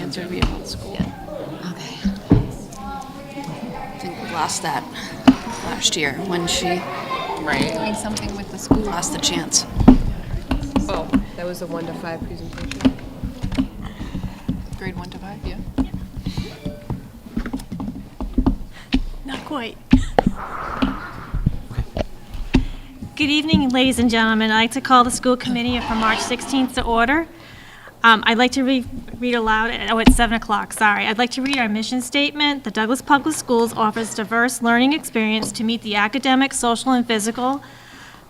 answer would be about the school. Yeah. Okay. I think we lost that last year when she Right. Doing something with the school. lost the chance. Oh, that was the 1 to 5 presentation. Grade 1 to 5, yeah. Not quite. Good evening, ladies and gentlemen. I'd like to call the school committee for March 16th to order. I'd like to read aloud, it's 7 o'clock, sorry. I'd like to read our mission statement. The Douglas Public Schools offers diverse learning experience to meet the academic, social, and physical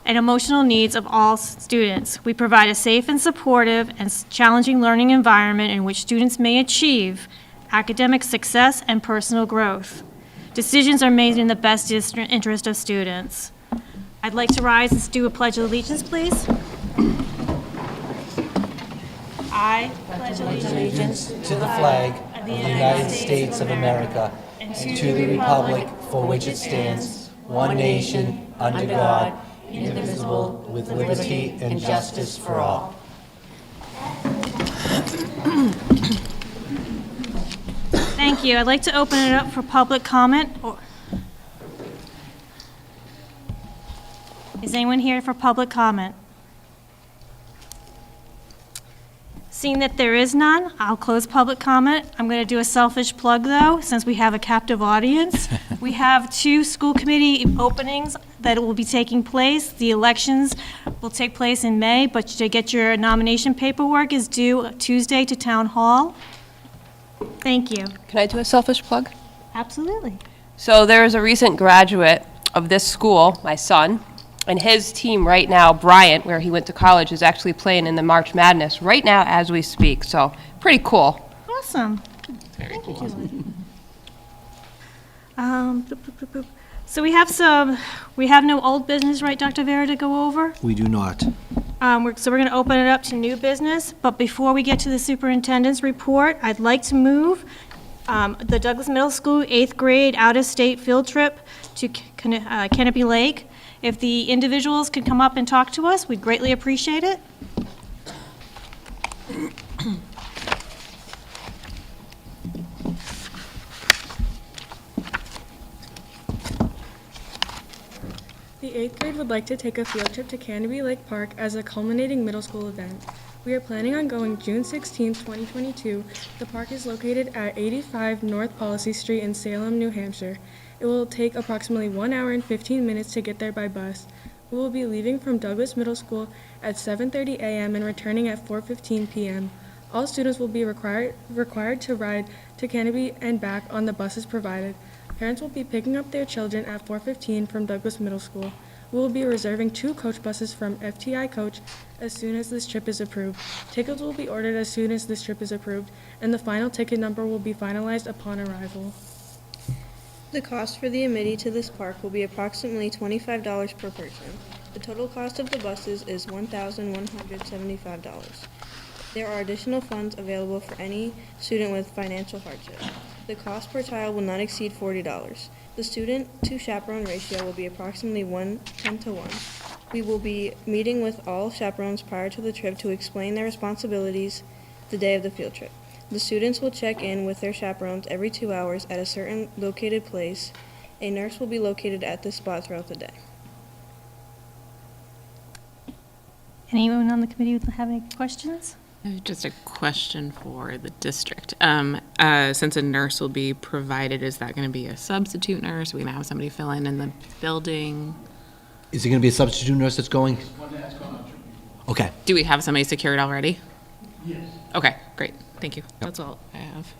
and emotional needs of all students. We provide a safe and supportive and challenging learning environment in which students may achieve academic success and personal growth. Decisions are made in the best interest of students. I'd like to rise and do a pledge of allegiance, please. I pledge allegiance to the flag of the United States of America and to the republic for which it stands, one nation, under God, indivisible, with liberty and justice for all. Thank you. I'd like to open it up for public comment. Is anyone here for public comment? Seeing that there is none, I'll close public comment. I'm going to do a selfish plug, though, since we have a captive audience. We have 2 school committee openings that will be taking place. The elections will take place in May, but to get your nomination paperwork is due Tuesday to Town Hall. Thank you. Can I do a selfish plug? Absolutely. So there is a recent graduate of this school, my son, and his team right now, Bryant, where he went to college, is actually playing in the March Madness right now as we speak. So pretty cool. Awesome. Very cool. So we have no old business, right, Dr. Vera, to go over? We do not. So we're going to open it up to new business, but before we get to the superintendent's report, I'd like to move the Douglas Middle School 8th grade out-of-state field trip to Canopy Lake. If the individuals could come up and talk to us, we'd greatly appreciate it. The 8th grade would like to take a field trip to Canopy Lake Park as a culminating middle school event. We are planning on going June 16, 2022. The park is located at 85 North Policy Street in Salem, New Hampshire. It will take approximately 1 hour and 15 minutes to get there by bus. We will be leaving from Douglas Middle School at 7:30 a.m. and returning at 4:15 p.m. All students will be required to ride to Canopy and back on the buses provided. Parents will be picking up their children at 4:15 from Douglas Middle School. We will be reserving 2 coach buses from FTI Coach as soon as this trip is approved. Tickets will be ordered as soon as this trip is approved, and the final ticket number will be finalized upon arrival. The cost for the amenity to this park will be approximately $25 per person. The total cost of the buses is $1,175. There are additional funds available for any student with financial hardship. The cost per child will not exceed $40. The student-to-chaperone ratio will be approximately 1:10 We will be meeting with all chaperones prior to the trip to explain their responsibilities the day of the field trip. The students will check in with their chaperones every 2 hours at a certain located place. A nurse will be located at this spot throughout the day. Anyone on the committee have any questions? Just a question for the district. Since a nurse will be provided, is that going to be a substitute nurse? Are we going to have somebody fill in the building? Is it going to be a substitute nurse that's going? Okay. Do we have somebody secured already? Yes. Okay, great. Thank you. That's all I have.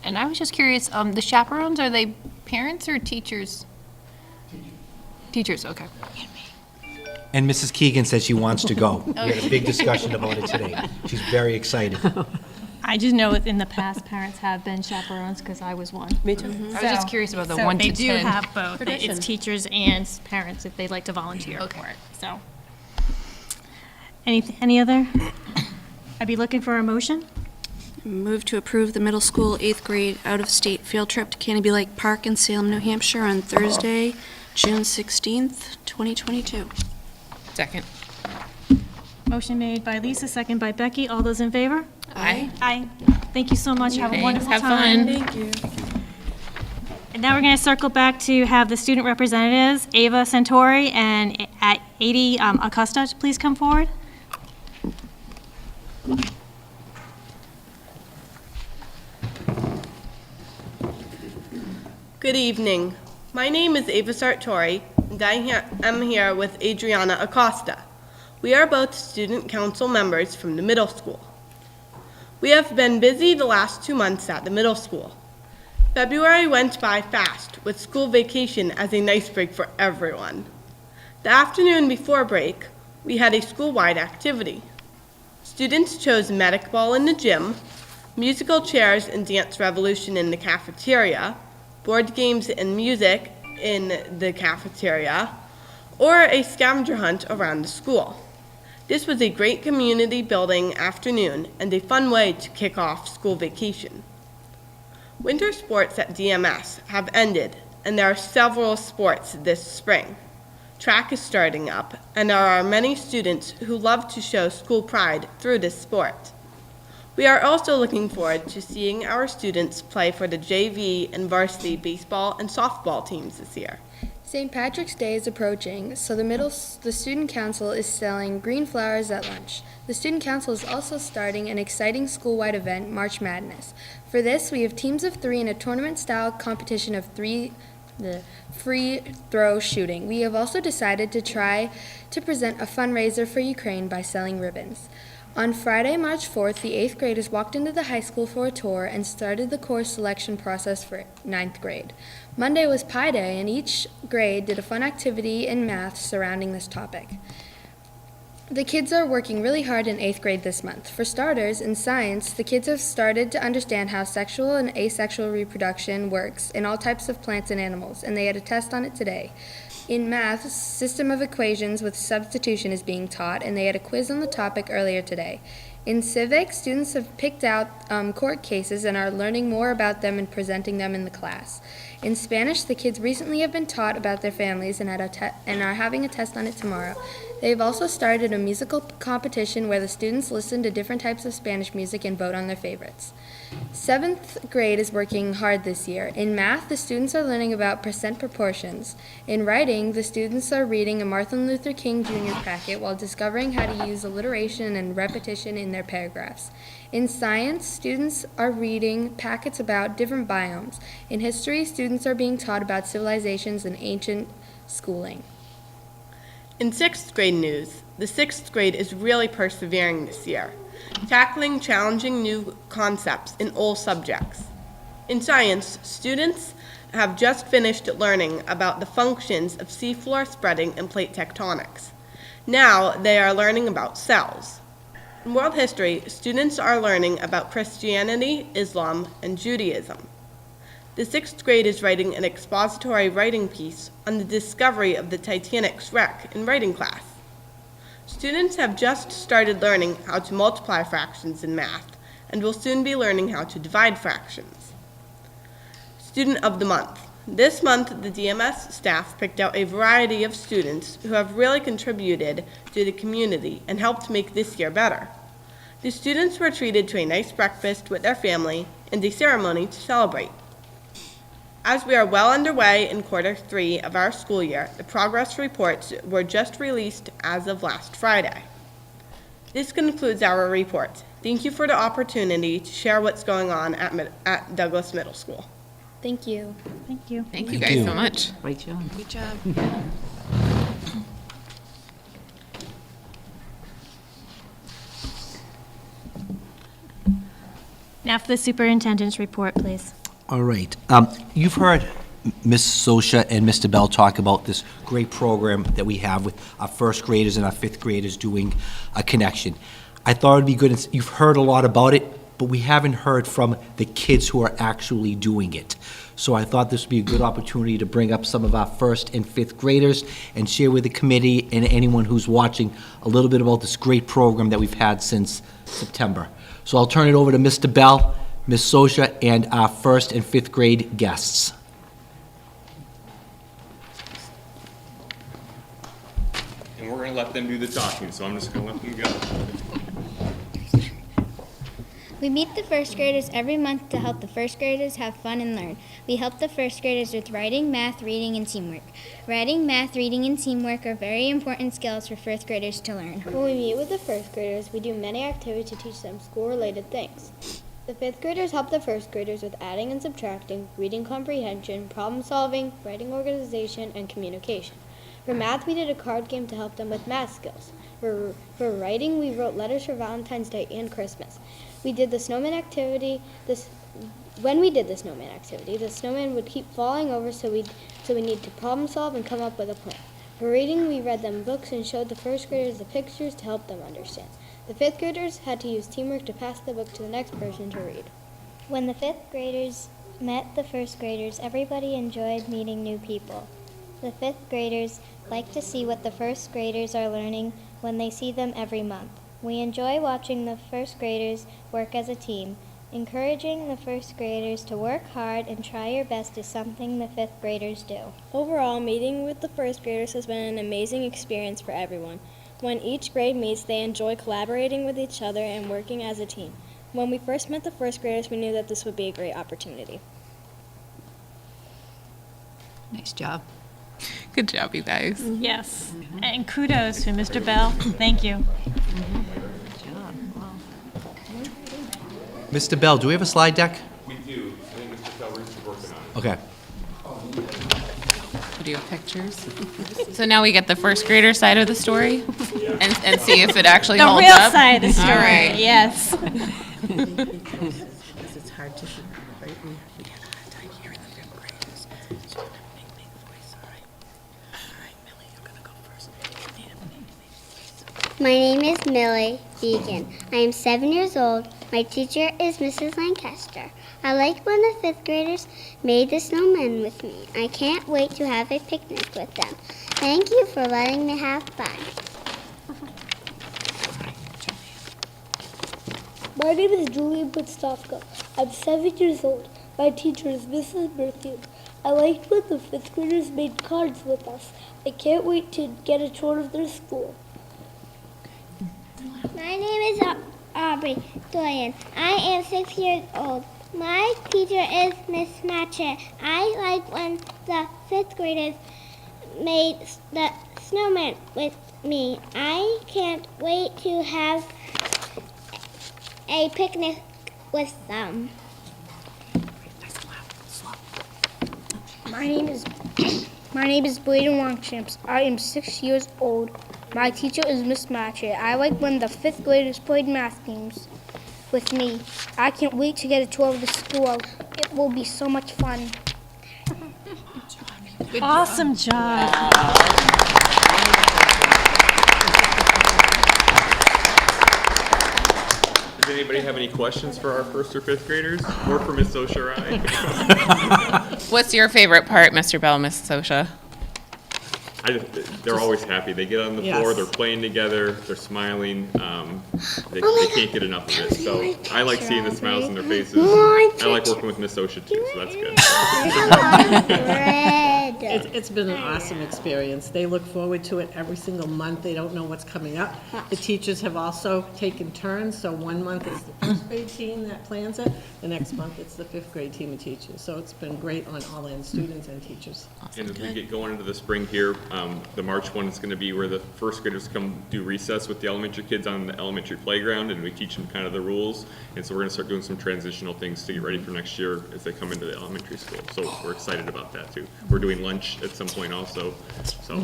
And I was just curious, the chaperones, are they parents or teachers? Teachers, okay. And Mrs. Keegan says she wants to go. We had a big discussion about it today. She's very excited. I just know that in the past, parents have been chaperones because I was one. Me too. I was just curious about the 1 to 10. They do have both. tradition. It's teachers and parents if they'd like to volunteer for it, so. Any other? I'd be looking for a motion. Move to approve the middle school 8th grade out-of-state field trip to Canopy Lake Park in Salem, New Hampshire on Thursday, June 16th, 2022. Second. Motion made by Lisa, second by Becky. All those in favor? Aye. Aye. Thank you so much. Have a Thanks. wonderful Have time. fun. Thank you. And now we're going to circle back to have the student representatives, Ava Santori and at 80 Acosta, please come forward. Good evening. My name is Ava Sartori, and I am here with Adriana Acosta. We are both student council members from the middle school. We have been busy the last 2 months at the middle school. February went by fast, with school vacation as a nice break for everyone. The afternoon before break, we had a school-wide activity. Students chose medic ball in the gym, musical chairs and dance revolution in the cafeteria, board games and music in the cafeteria, or a scavenger hunt around the school. This was a great community building afternoon and a fun way to kick off school vacation. Winter sports at DMS have ended, and there are several sports this spring. Track is starting up, and there are many students who love to show school pride through this sport. We are also looking forward to seeing our students play for the JV and varsity baseball and softball teams this year. St. Patrick's Day is approaching, so the Student Council is selling green flowers at lunch. The Student Council is also starting an exciting school-wide event, March Madness. For this, we have teams of 3 in a tournament-style competition of free throw shooting. We have also decided to try to present a fundraiser for Ukraine by selling ribbons. On Friday, March 4th, the 8th graders walked into the high school for a tour and started the course selection process for 9th grade. Monday was Pi Day, and each grade did a fun activity in math surrounding this topic. The kids are working really hard in 8th grade this month. For starters, in science, the kids have started to understand how sexual and asexual reproduction works in all types of plants and animals, and they had a test on it today. In math, system of equations with substitution is being taught, and they had a quiz on the topic earlier today. In civics, students have picked out court cases and are learning more about them and presenting them in the class. In Spanish, the kids recently have been taught about their families and are having a test on it tomorrow. They have also started a musical competition where the students listen to different types of Spanish music and vote on their favorites. 7th grade is working hard this year. In math, the students are learning about percent proportions. In writing, the students are reading a Martin Luther King Jr. packet while discovering how to use alliteration and repetition in their paragraphs. In science, students are reading packets about different biomes. In history, students are being taught about civilizations and ancient schooling. In 6th grade news, the 6th grade is really persevering this year, tackling challenging new concepts in all subjects. In science, students have just finished learning about the functions of seafloor spreading and plate tectonics. Now they are learning about cells. In world history, students are learning about Christianity, Islam, and Judaism. The 6th grade is writing an expository writing piece on the discovery of the Titanic's wreck in writing class. Students have just started learning how to multiply fractions in math and will soon be learning how to divide fractions. Student of the Month. This month, the DMS staff picked out a variety of students who have really contributed to the community and helped make this year better. The students were treated to a nice breakfast with their family and a ceremony to celebrate. As we are well underway in quarter 3 of our school year, the progress reports were just released as of last Friday. This concludes our report. Thank you for the opportunity to share what's going on at Douglas Middle School. Thank you. Thank you. Thank you guys so much. Great job. Good job. Now for the superintendent's report, please. All right. You've heard Ms. Sosha and Mr. Bell talk about this great program that we have with our first graders and our fifth graders doing a connection. I thought it'd be good, you've heard a lot about it, but we haven't heard from the kids who are actually doing it. So I thought this would be a good opportunity to bring up some of our first and fifth graders and share with the committee and anyone who's watching a little bit about this great program that we've had since September. So I'll turn it over to Mr. Bell, Ms. Sosha, and our first and fifth grade guests. And we're going to let them do the talking, so I'm just going to let them go. We meet the first graders every month to help the first graders have fun and learn. We help the first graders with writing, math, reading, and teamwork. Writing, math, reading, and teamwork are very important skills for first graders to learn. When we meet with the first graders, we do many activities to teach them school-related things. The fifth graders help the first graders with adding and subtracting, reading comprehension, problem solving, writing organization, and communication. For math, we did a card game to help them with math skills. For writing, we wrote letters for Valentine's Day and Christmas. We did the snowman activity. When we did the snowman activity, the snowman would keep falling over, so we need to problem solve and come up with a plan. For reading, we read them books and showed the first graders the pictures to help them understand. The fifth graders had to use teamwork to pass the book to the next person to read. When the fifth graders met the first graders, everybody enjoyed meeting new people. The fifth graders like to see what the first graders are learning when they see them every month. We enjoy watching the first graders work as a team. Encouraging the first graders to work hard and try your best is something the fifth graders do. Overall, meeting with the first graders has been an amazing experience for everyone. When each grade meets, they enjoy collaborating with each other and working as a team. When we first met the first graders, we knew that this would be a great opportunity. Nice job. Good job, you guys. Yes. And kudos to Mr. Bell. Thank you. Mr. Bell, do we have a slide deck? We do. I think Mr. Calvert's working on it. Okay. Do you have pictures? So now we get the first grader side of the story and see if it actually The holds real up. side of the story, All right. yes. It's hard to hear, right? We had a hard time hearing the fifth graders. So big voice, all right? All right, Millie, you're gonna go first. You need a big voice. My name is Millie Deegan. I am 7 years old. My teacher is Mrs. Lancaster. I like when the fifth graders made the snowman with me. I can't wait to have a picnic with them. Thank you for letting me have fun. My name is Julian Butstofka. I'm 7 years old. My teacher is Mrs. Murphy. I liked when the fifth graders made cards with us. I can't wait to get a tour of their school. My name is Aubrey Doyen. I am 6 years old. My teacher is Miss Matchett. I like when the fifth graders made the snowman with me. I can't wait to have a picnic with them. My name is Bladen Longchamps. I am 6 years old. My teacher is Miss Matchett. I like when the fifth graders played math games with me. I can't wait to get a tour of the school. It will be so much fun. Awesome job. Does anybody have any questions for our first or fifth graders, or for Miss Sosha or I? What's your favorite part, Mr. Bell, Miss Sosha? They're always happy. They get on the floor, they're playing together, they're smiling. They can't get enough of it. So I like seeing the smiles on their faces. I like working with Miss Sosha too, so that's good. It's been an awesome experience. They look forward to it every single month. They don't know what's coming up. The teachers have also taken turns, so 1 month it's the first grade team that plans it, the next month it's the fifth grade team of teachers. So it's been great on all ends, students and teachers. And as we get going into the spring here, the March one is going to be where the first graders come do recess with the elementary kids on the elementary playground, and we teach them kind of the rules. And so we're going to start doing some transitional things to get ready for next year as they come into the elementary school. So we're excited about that too. We're doing lunch at some point also. So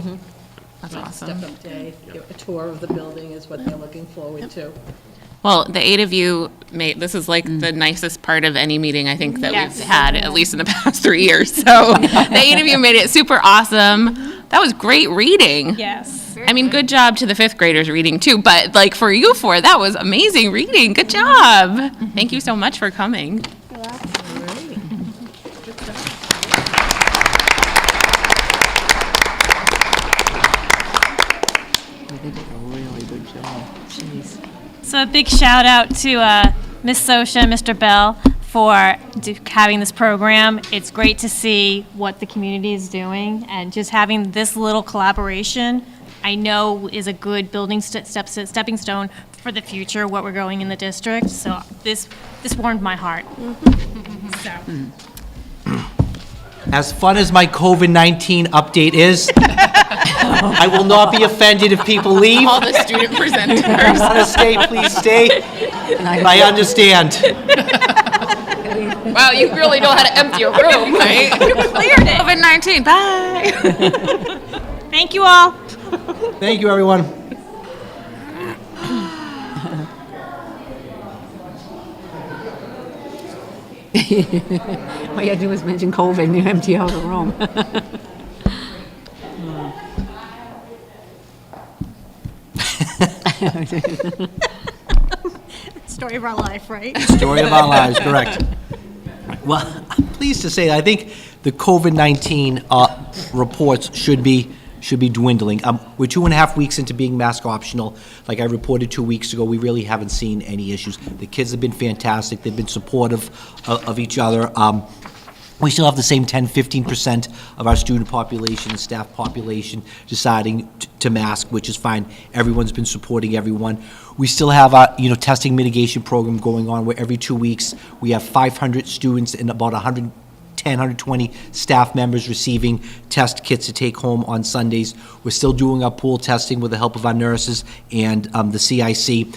That's awesome. Step-up day, a tour of the building is what they're looking forward to. Well, the 8 of you made, this is like the nicest part of any meeting I think that we've had, at least in the past 3 years. So the 8 of you made it super awesome. That was great reading. Yes. I mean, good job to the fifth graders reading too, but like for you four, that was amazing reading. Good job. Thank you so much for coming. So a big shout out to Ms. Sosha and Mr. Bell for having this program. It's great to see what the community is doing, and just having this little collaboration, I know is a good building stepping stone for the future, what we're going in the district. So this warmed my heart. So. As fun as my COVID-19 update is, I will not be offended if people leave. All the student If you presenters. want to stay, please stay. I understand. Wow, you really know how to empty a room, right? You cleared it. COVID-19, bye. Thank you all. Thank you, everyone. All you had to do was mention COVID and you empty out a room. Story of our life, right? Story of our lives, correct. Well, I'm pleased to say that I think the COVID-19 reports should be dwindling. We're 2.5 weeks into being mask optional. Like I reported 2 weeks ago, we really haven't seen any issues. The kids have been fantastic. They've been supportive of each other. We still have the same 10-15% of our student population and staff population deciding to mask, which is fine. Everyone's been supporting everyone. We still have our testing mitigation program going on where every 2 weeks we have 500 students and about 120 staff members receiving test kits to take home on Sundays. We're still doing our pool testing with the help of our nurses and the CIC.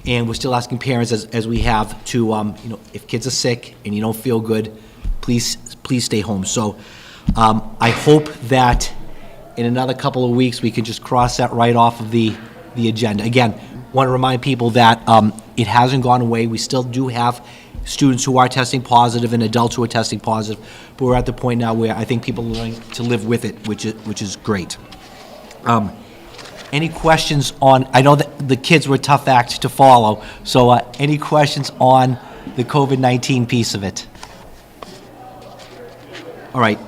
And we're still asking parents, as we have, to, if kids are sick and you don't feel good, please stay home. So I hope that in another couple of weeks we can just cross that right off of the agenda. Again, want to remind people that it hasn't gone away. We still do have students who are testing positive and adults who are testing positive, but we're at the point now where I think people are learning to live with it, which is great. Any questions on, I know that the kids were a tough act to follow, so any questions on the COVID-19 piece of it? All right.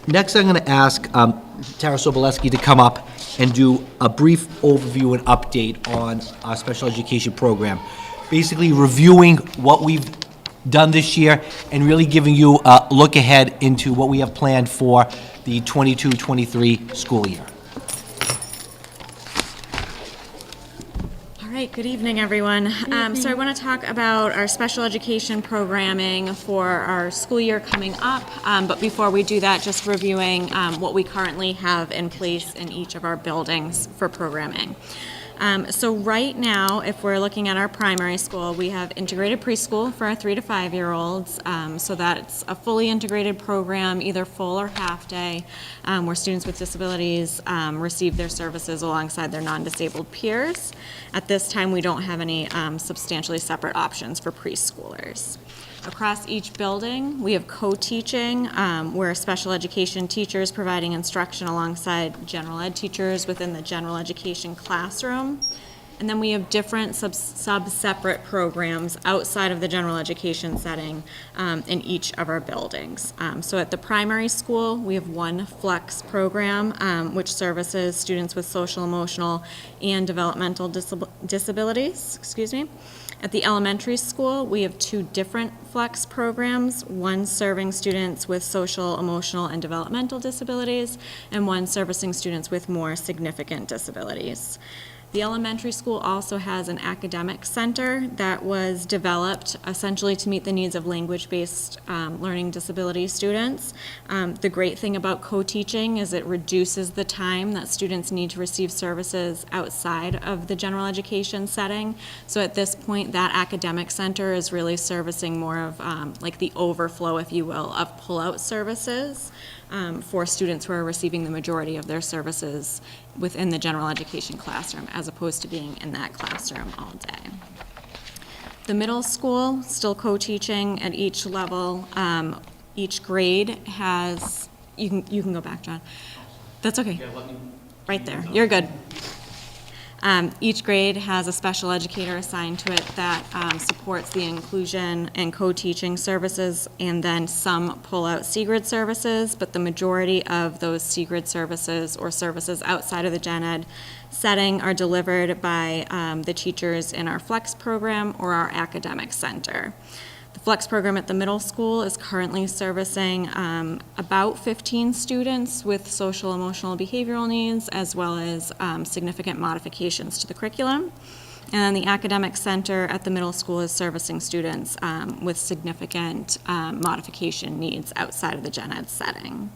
Next, I'm going to ask Tara Sobolewski to come up and do a brief overview and update on our special education program. Basically reviewing what we've done this year and really giving you a look ahead into what we have planned for the 22-23 school year. All right, good evening, everyone. So I want to talk about our special education programming for our school year coming up. But before we do that, just reviewing what we currently have in place in each of our buildings for programming. So right now, if we're looking at our primary school, we have integrated preschool for our 3 to 5-year-olds. So that's a fully integrated program, either full or half day, where students with disabilities receive their services alongside their non-disabled peers. At this time, we don't have any substantially separate options for preschoolers. Across each building, we have co-teaching, where special education teachers providing instruction alongside general ed teachers within the general education classroom. And then we have different sub-separate programs outside of the general education setting in each of our buildings. So at the primary school, we have one flex program, which services students with social, emotional, and developmental disabilities, At the elementary school, we have 2 different flex programs, one serving students with social, emotional, and developmental disabilities, and one servicing students with more significant disabilities. The elementary school also has an academic center that was developed essentially to meet the needs of language-based learning disability students. The great thing about co-teaching is it reduces the time that students need to receive services outside of the general education setting. So at this point, that academic center is really servicing more of like the overflow, if you will, of pull-out services for students who are receiving the majority of their services within the general education classroom, as opposed to being in that classroom all day. The middle school, still co-teaching at each level. Each grade has, you can go back, John. That's okay. Right there, you're good. Each grade has a special educator assigned to it that supports the inclusion and co-teaching services, and then some pull out C-grid services, but the majority of those C-grid services or services outside of the gen ed setting are delivered by the teachers in our flex program or our academic center. The flex program at the middle school is currently servicing about 15 students with social, emotional, behavioral needs, as well as significant modifications to the curriculum. then the academic center at the middle school is servicing students with significant modification needs outside of the gen ed setting.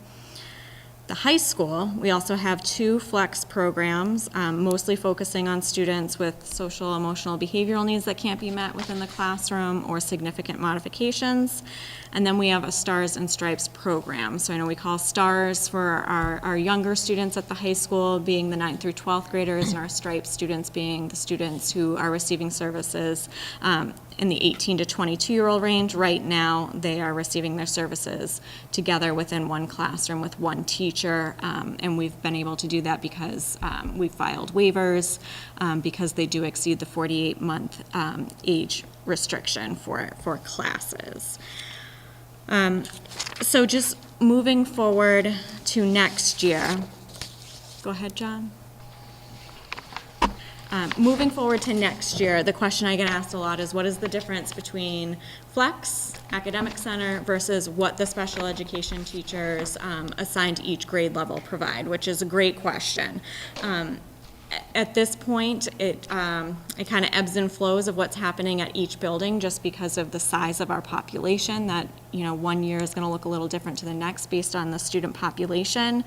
The high school, we also have 2 flex programs, mostly focusing on students with social, emotional, behavioral needs that can't be met within the classroom or significant modifications. And then we have a Stars and Stripes program. So I know we call Stars for our younger students at the high school being the 9th through 12th graders, and our Stripes students being the students who are receiving services in the 18 to 22-year-old range. Right now, they are receiving their services together within one classroom with one teacher, and we've been able to do that because we filed waivers because they do exceed the 48-month age restriction for classes. So just moving forward to next year. Go ahead, John. Moving forward to next year, the question I get asked a lot is, what is the difference between flex, academic center, versus what the special education teachers assigned to each grade level provide, which is a great question. At this point, it kind of ebbs and flows of what's happening at each building just because of the size of our population, that, you know, one year is going to look a little different to the next based on the student population.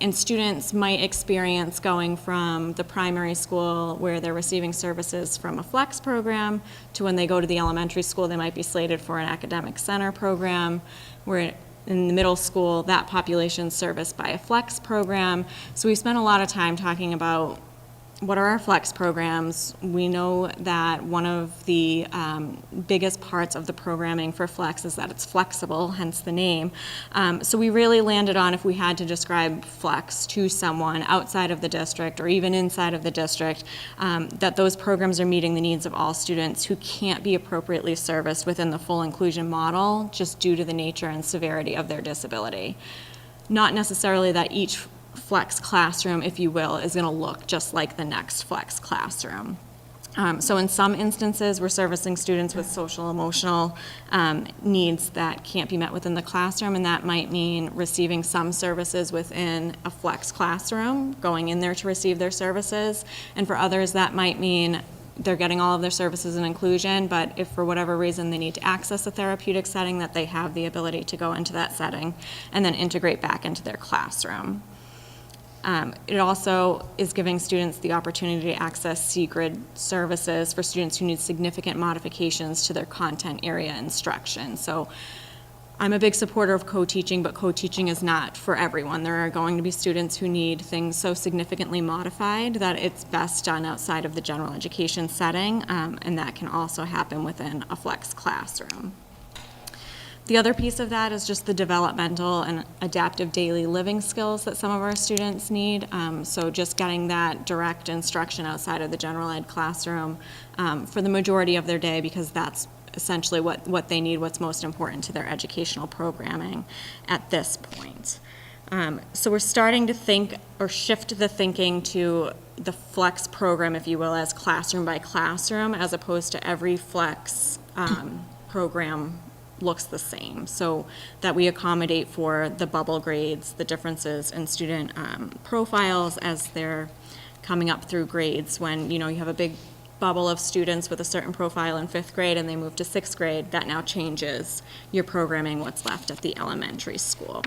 And students might experience going from the primary school where they're receiving services from a flex program to when they go to the elementary school, they might be slated for an academic center program, where in the middle school, that population is serviced by a flex program. So we spent a lot of time talking about what are our flex programs. We know that one of the biggest parts of the programming for flex is that it's flexible, hence the name. So we really landed on, if we had to describe flex to someone outside of the district or even inside of the district, that those programs are meeting the needs of all students who can't be appropriately serviced within the full inclusion model just due to the nature and severity of their disability. Not necessarily that each flex classroom, if you will, is going to look just like the next flex classroom. So in some instances, we're servicing students with social emotional needs that can't be met within the classroom, and that might mean receiving some services within a flex classroom, going in there to receive their services. And for others, that might mean they're getting all of their services in inclusion, but if for whatever reason they need to access a therapeutic setting, that they have the ability to go into that setting and then integrate back into their classroom. It also is giving students the opportunity to access C-grid services for students who need significant modifications to their content area instruction. So I'm a big supporter of co-teaching, but co-teaching is not for everyone. There are going to be students who need things so significantly modified that it's best done outside of the general education setting, and that can also happen within a flex classroom. The other piece of that is just the developmental and adaptive daily living skills that some of our students need. So just getting that direct instruction outside of the general ed classroom for the majority of their day, because that's essentially what they need, what's most important to their educational programming at this point. So we're starting to think or shift the thinking to the flex program, if you will, as classroom by classroom, as opposed to every flex program looks the same, so that we accommodate for the bubble grades, the differences in student profiles as they're coming up through grades. When, you know, you have a big bubble of students with a certain profile in 5th grade and they move to 6th grade, that now changes your programming, what's left at the elementary school.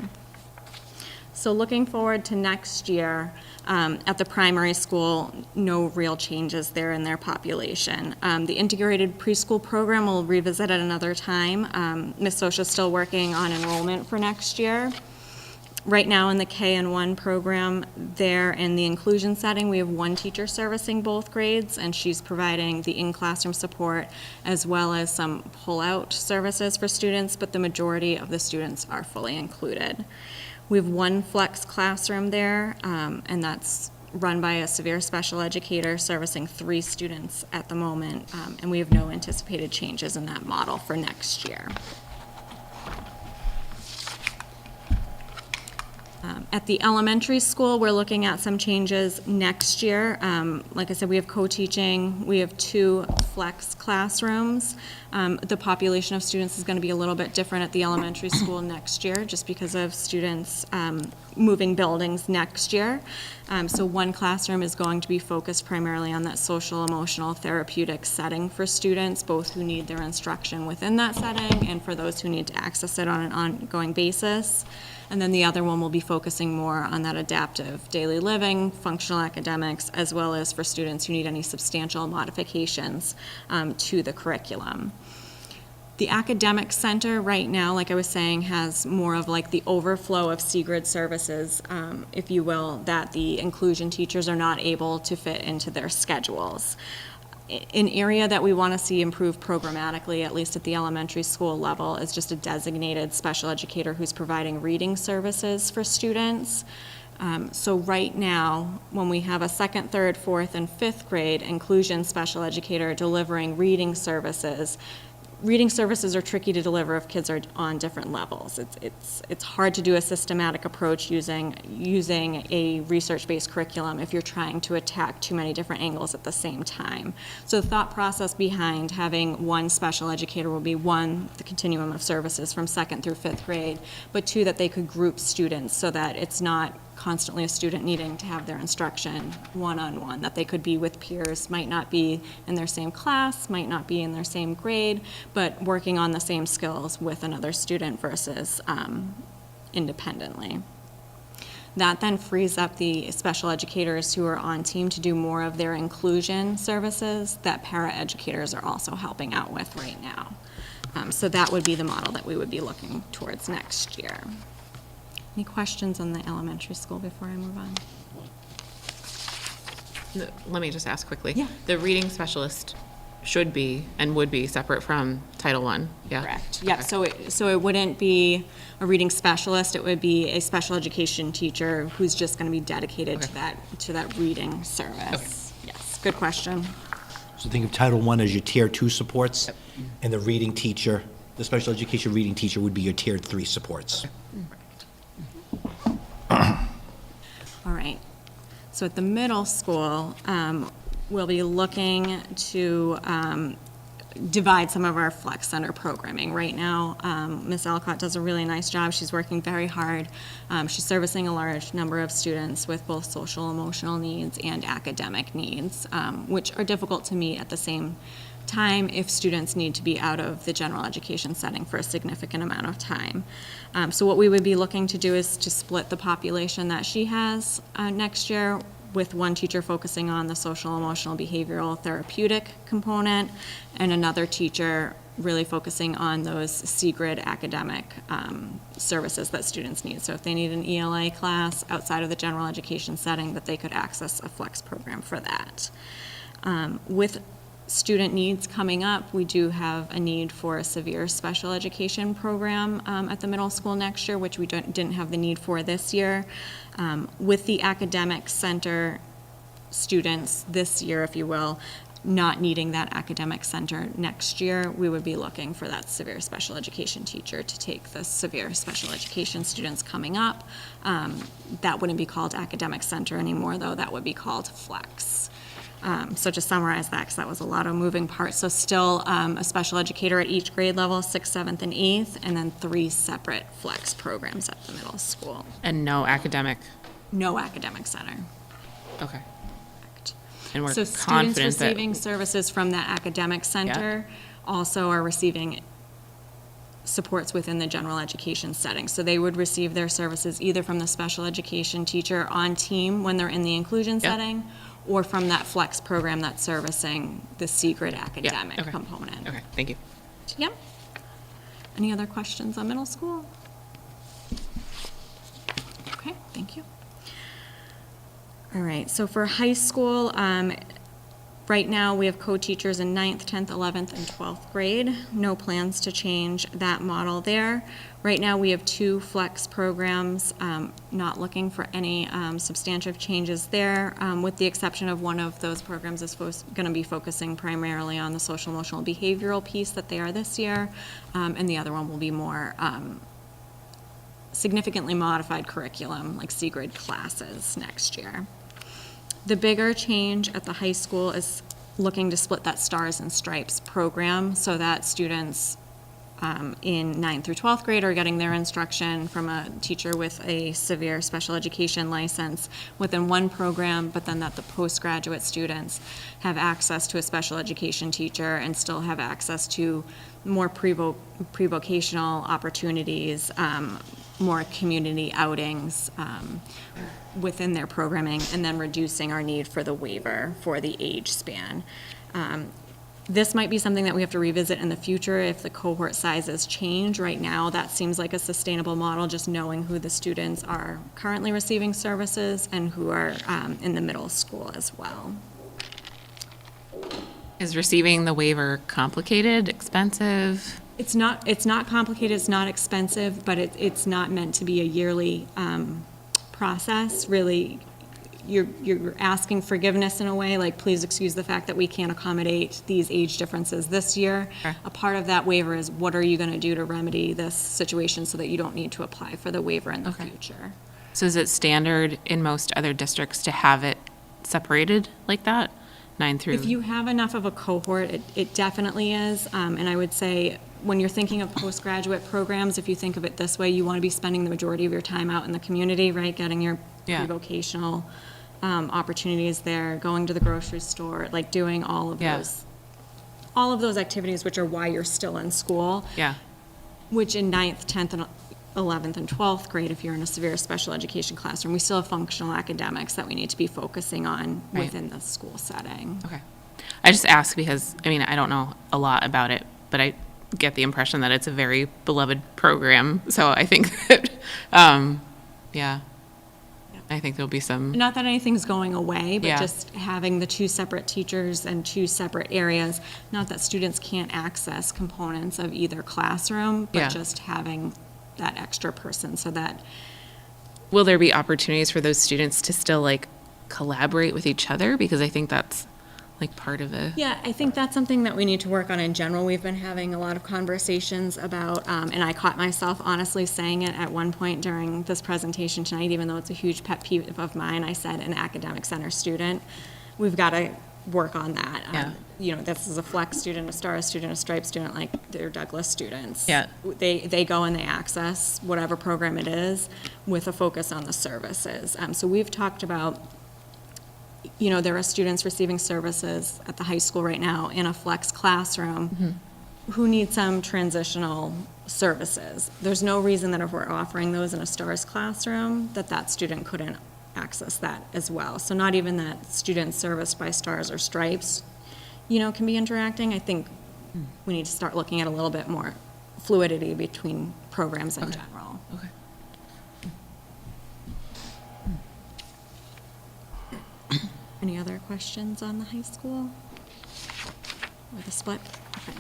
So looking forward to next year, at the primary school, no real changes there in their population. The integrated preschool program we'll revisit at another time. Ms. Sosha's still working on enrollment for next year. Right now in the K&1 program, there in the inclusion setting, we have one teacher servicing both grades, and she's providing the in-classroom support as well as some pull-out services for students, but the majority of the students are fully included. We have one flex classroom there, and that's run by a severe special educator servicing 3 students at the moment, and we have no anticipated changes in that model for next year. At the elementary school, we're looking at some changes next year. Like I said, we have co-teaching. We have 2 flex classrooms. The population of students is going to be a little bit different at the elementary school next year, just because of students moving buildings next year. So one classroom is going to be focused primarily on that social, emotional, therapeutic setting for students, both who need their instruction within that setting and for those who need to access it on an ongoing basis. And then the other one will be focusing more on that adaptive daily living, functional academics, as well as for students who need any substantial modifications to the curriculum. The academic center right now, like I was saying, has more of like the overflow of C-grid services, if you will, that the inclusion teachers are not able to fit into their schedules. An area that we want to see improve programmatically, at least at the elementary school level, is just a designated special educator who's providing reading services for students. So right now, when we have a second, third, fourth, and fifth grade inclusion special educator delivering reading services are tricky to deliver if kids are on different levels. It's hard to do a systematic approach using a research-based curriculum if you're trying to attack too many different angles at the same time. So the thought process behind having one special educator will be, one, the continuum of services from second through fifth grade, but two, that they could group students so that it's not constantly a student needing to have their instruction one-on-one, that they could be with peers, might not be in their same class, might not be in their same grade, but working on the same skills with another student versus independently. That then frees up the special educators who are on team to do more of their inclusion services that paraeducators are also helping out with right now. So that would be the model that we would be looking towards next year. Any questions on the elementary school before I move on? Let me just ask quickly. Yeah. The reading specialist should be and would be separate from Title I, yeah? Correct. Yep, so it wouldn't be a reading specialist, it would be a special education teacher who's just going to be dedicated to that reading service. Yes, good question. So think of Title I as your Tier 2 supports, and the reading teacher, the special education reading teacher would be your Tier 3 supports. All right. So at the middle school, we'll be looking to divide some of our Flex Center programming. Right now, Ms. Alcott does a really nice job. She's working very hard. She's servicing a large number of students with both social, emotional needs and academic needs, which are difficult to meet at the same time if students need to be out of the general education setting for a significant amount of time. So what we would be looking to do is to split the population that she has next year, with one teacher focusing on the social, emotional, behavioral, therapeutic component, and another teacher really focusing on those C-grid academic services that students need. So if they need an ELA class outside of the general education setting, that they could access a flex program for that. With student needs coming up, we do have a need for a severe special education program at the middle school next year, which we didn't have the need for this year. With the academic center students this year, if you will, not needing that academic center next year, we would be looking for that severe special education teacher to take the severe special education students coming up. That wouldn't be called academic center anymore, though. That would be called flex. So to summarize that, because that was a lot of moving parts, so still a special educator at each grade level, 6th, 7th, and 8th, and then 3 separate flex programs at the middle school. And no academic? No academic center. Okay. And we're So students confident that receiving services from that academic center also are receiving supports within the general education setting. So they would receive their services either from the special education teacher on team when they're in the inclusion setting, or from that flex program that's servicing the C-grid academic component. Okay, thank you. Yep. Any other questions on middle school? Okay, thank you. All right, so for high school, right now we have co-teachers in 9th, 10th, 11th, and 12th grade. No plans to change that model there. Right now we have 2 flex programs, not looking for any substantive changes there, with the exception of one of those programs is going to be focusing primarily on the social, emotional, behavioral piece that they are this year, and the other one will be more significantly modified curriculum, like C-grade classes next year. The bigger change at the high school is looking to split that Stars and Stripes program so that students in 9th through 12th grade are getting their instruction from a teacher with a severe special education license within one program, but then that the postgraduate students have access to a special education teacher and still have access to more pre-vocational opportunities, more community outings within their programming, and then reducing our need for the waiver for the age span. This might be something that we have to revisit in the future if the cohort sizes change. Right now, that seems like a sustainable model, just knowing who the students are currently receiving services and who are in the middle school as well. Is receiving the waiver complicated, expensive? It's not complicated, it's not expensive, but it's not meant to be a yearly process. Really, you're asking forgiveness in a way, like, please excuse the fact that we can't accommodate these age differences this year. Okay. A part of that waiver is what are you going to do to remedy this situation so that you don't need to apply for the waiver in the future. So is it standard in most other districts to have it separated like that? 9 through? If you have enough of a cohort, it definitely is. And I would say when you're thinking of postgraduate programs, if you think of it this way, you want to be spending the majority of your time out in the community, right? Getting your pre-vocational opportunities there, going to the grocery store, like doing all of those activities, which are why you're still in school. Yeah. Which in 9th, 10th, and 11th and 12th grade, if you're in a severe special education classroom, we still have functional academics that we need to be focusing on within the school setting. Okay. I just ask because, I mean, I don't know a lot about it, but I get the impression that it's a very beloved program. So I think that, I think there'll be some. Not that anything's going away, but just having the two separate teachers and two separate areas, not that students can't access components of either classroom, but just having that extra person so that. Will there be opportunities for those students to still like collaborate with each other? Because I think that's like part of it. Yeah, I think that's something that we need to work on in general. We've been having a lot of conversations about, and I caught myself honestly saying it at one point during this presentation tonight, even though it's a huge pet peeve of mine. I said an academic center student. We've got to work on that. This is a flex student, a star student, a stripe student, like they're Douglas students. Yeah. They go and they access whatever program it is with a focus on the services. So we've talked about, there are students receiving services at the high school right now in a flex classroom who need some transitional services. There's no reason that if we're offering those in a STARS classroom, that student couldn't access that as well. So not even that students serviced by STARS or Stripes, can be interacting. I think we need to start looking at a little bit more fluidity between programs in general. Okay. Any other questions on the high school? Or the split? Okay.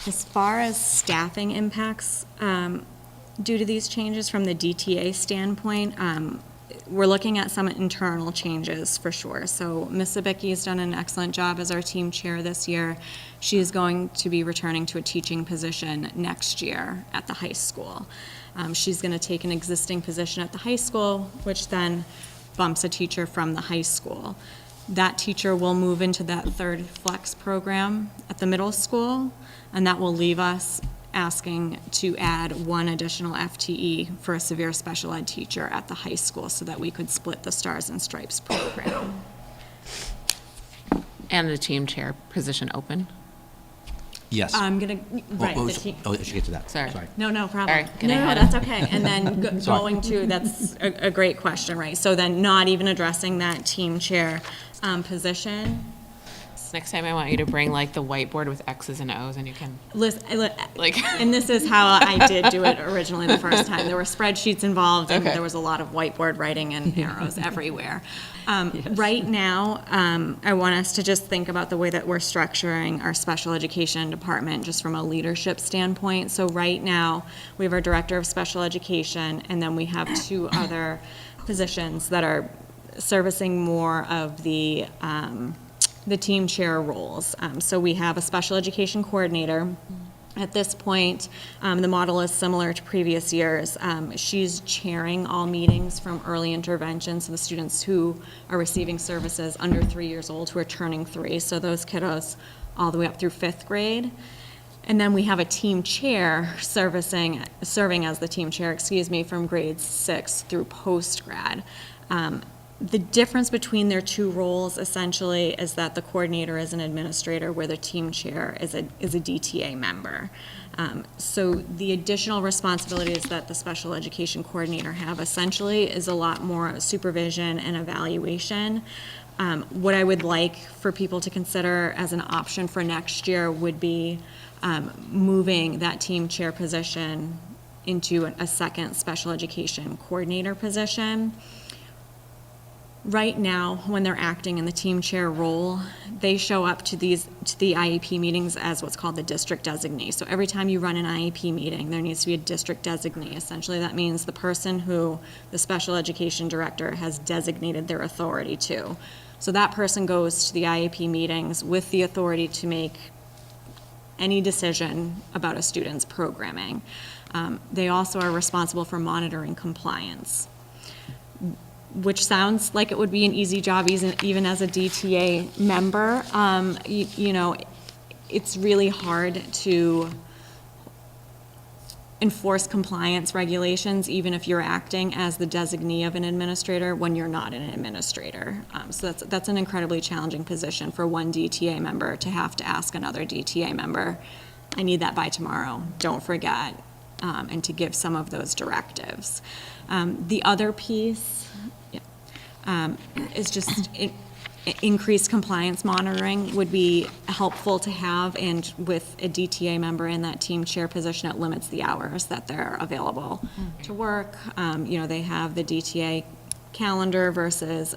As far as staffing impacts due to these changes from the DTA standpoint, we're looking at some internal changes for sure. So Ms. Sabicki has done an excellent job as our team chair this year. She is going to be returning to a teaching position next year at the high school. She's going to take an existing position at the high school, which then bumps a teacher from the high school. That teacher will move into that third flex program at the middle school, and that will leave us asking to add one additional FTE for a severe special ed teacher at the high school so that we could split the Stars and Stripes program. And the team chair position open? Yes. I'm gonna, right. I the team- should get to that. Sorry. No problem. All right, getting No, ahead that's of- okay. And then going to, that's a great question, right? So then not even addressing that team chair position. Next time I want you to bring like the whiteboard with X's and O's and you can. And this is how I did do it originally the first time. There were spreadsheets involved and there was a lot of whiteboard writing and arrows everywhere. Right now, I want us to just think about the way that we're structuring our special education department just from a leadership standpoint. So right now, we have our director of special education and then we have two other positions that are servicing more of the team chair roles. So we have a special education coordinator At this point, the model is similar to previous years. She's chairing all meetings from early intervention, so the students who are receiving services under 3 years old who are turning 3, so those kiddos all the way up through 5th grade. And then we have a team chair serving as the team chair, from grades 6 through post-grad. The difference between their two roles essentially is that the coordinator is an administrator where the team chair is a DTA member. So the additional responsibilities that the special education coordinator have essentially is a lot more supervision and evaluation. What I would like for people to consider as an option for next year would be moving that team chair position into a second special education coordinator position. Right now, when they're acting in the team chair role, they show up to the IEP meetings as what's called the district designee. So every time you run an IEP meeting, there needs to be a district designee. Essentially, that means the person who the special education director has designated their authority to. So that person goes to the IEP meetings with the authority to make any decision about a student's programming. They also are responsible for monitoring compliance, which sounds like it would be an easy job even as a DTA member. It's really hard to enforce compliance regulations even if you're acting as the designee of an administrator when you're not an administrator. So that's an incredibly challenging position for one DTA member to have to ask another DTA member, I need that by tomorrow, don't forget, and to give some of those directives. The other piece is just increased compliance monitoring would be helpful to have, and with a DTA member in that team chair position, it limits the hours that they're available to work. They have the DTA calendar versus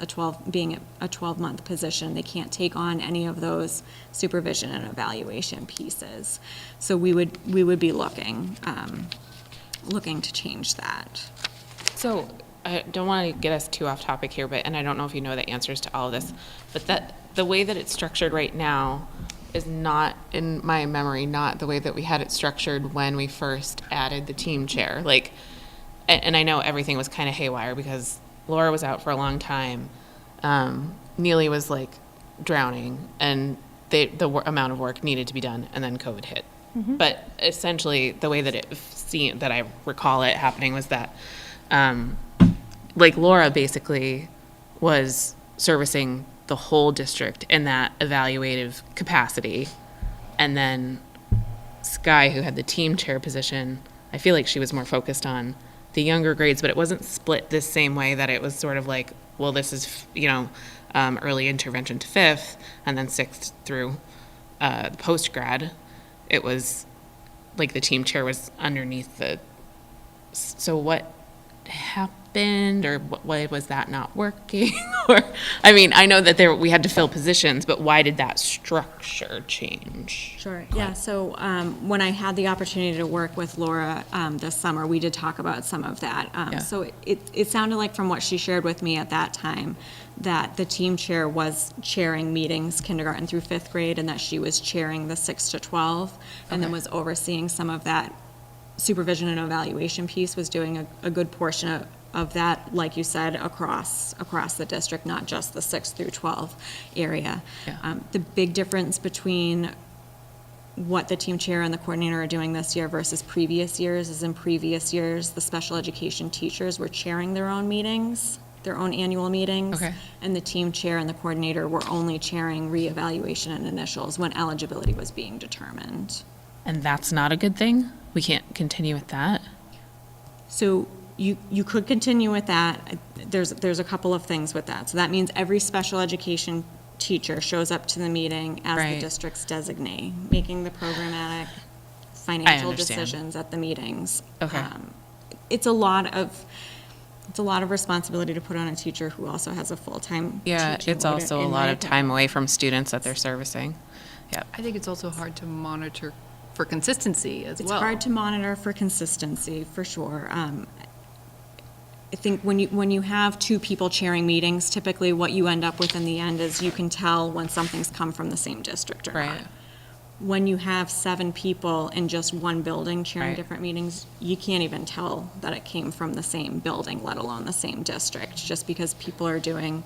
being a 12-month position. They can't take on any of those supervision and evaluation pieces. So we would be looking to change that. So I don't want to get us too off topic here, and I don't know if you know the answers to all of this, but that the way that it's structured right now is not, in my memory, not the way that we had it structured when we first added the team chair. And I know everything was kind of haywire because Laura was out for a long time. Neely was drowning, and the amount of work needed to be done, and then COVID hit. Mm-hmm. But essentially, the way that that I recall it happening was that Laura basically was servicing the whole district in that evaluative capacity. And then Sky, who had the team chair position, I feel like she was more focused on the younger grades, but it wasn't split this same way that it was sort of this is, early intervention to 5th and then 6th through post-grad. It was the team chair was underneath so what happened, or why was that not working? Or I know that we had to fill positions, but why did that structure change? Sure. Yeah. So when I had the opportunity to work with Laura this summer, we did talk about some of that. So it sounded like from what she shared with me at that time that the team chair was chairing meetings kindergarten through 5th grade, and that she was chairing the 6 to 12, and then was overseeing some of that supervision and evaluation piece, was doing a good portion of that, like you said, across the district, not just the 6 through 12 area. Yeah. The big difference between what the team chair and the coordinator are doing this year versus previous years is in previous years, the special education teachers were chairing their own meetings, their own annual meetings. Okay. And the team chair and the coordinator were only chairing reevaluation and initials when eligibility was being determined. And that's not a good thing? We can't continue with that? So you could continue with that. There's a couple of things with that. So that means every special education teacher shows up to the meeting as the district's designee, making the programmatic financial decisions at the meetings. Okay. It's a lot of responsibility to put on a teacher who also has a full-time teaching it's also a lot of time away from students that they're servicing. Yeah. I think it's also hard to monitor for consistency as well. It's hard to monitor for consistency, for sure. I think when you have two people chairing meetings, typically what you end up with in the end is you can tell when something's come from the same district or not. when you have 7 people in just one building chairing Right. different meetings, you can't even tell that it came from the same building, let alone the same district, just because people are doing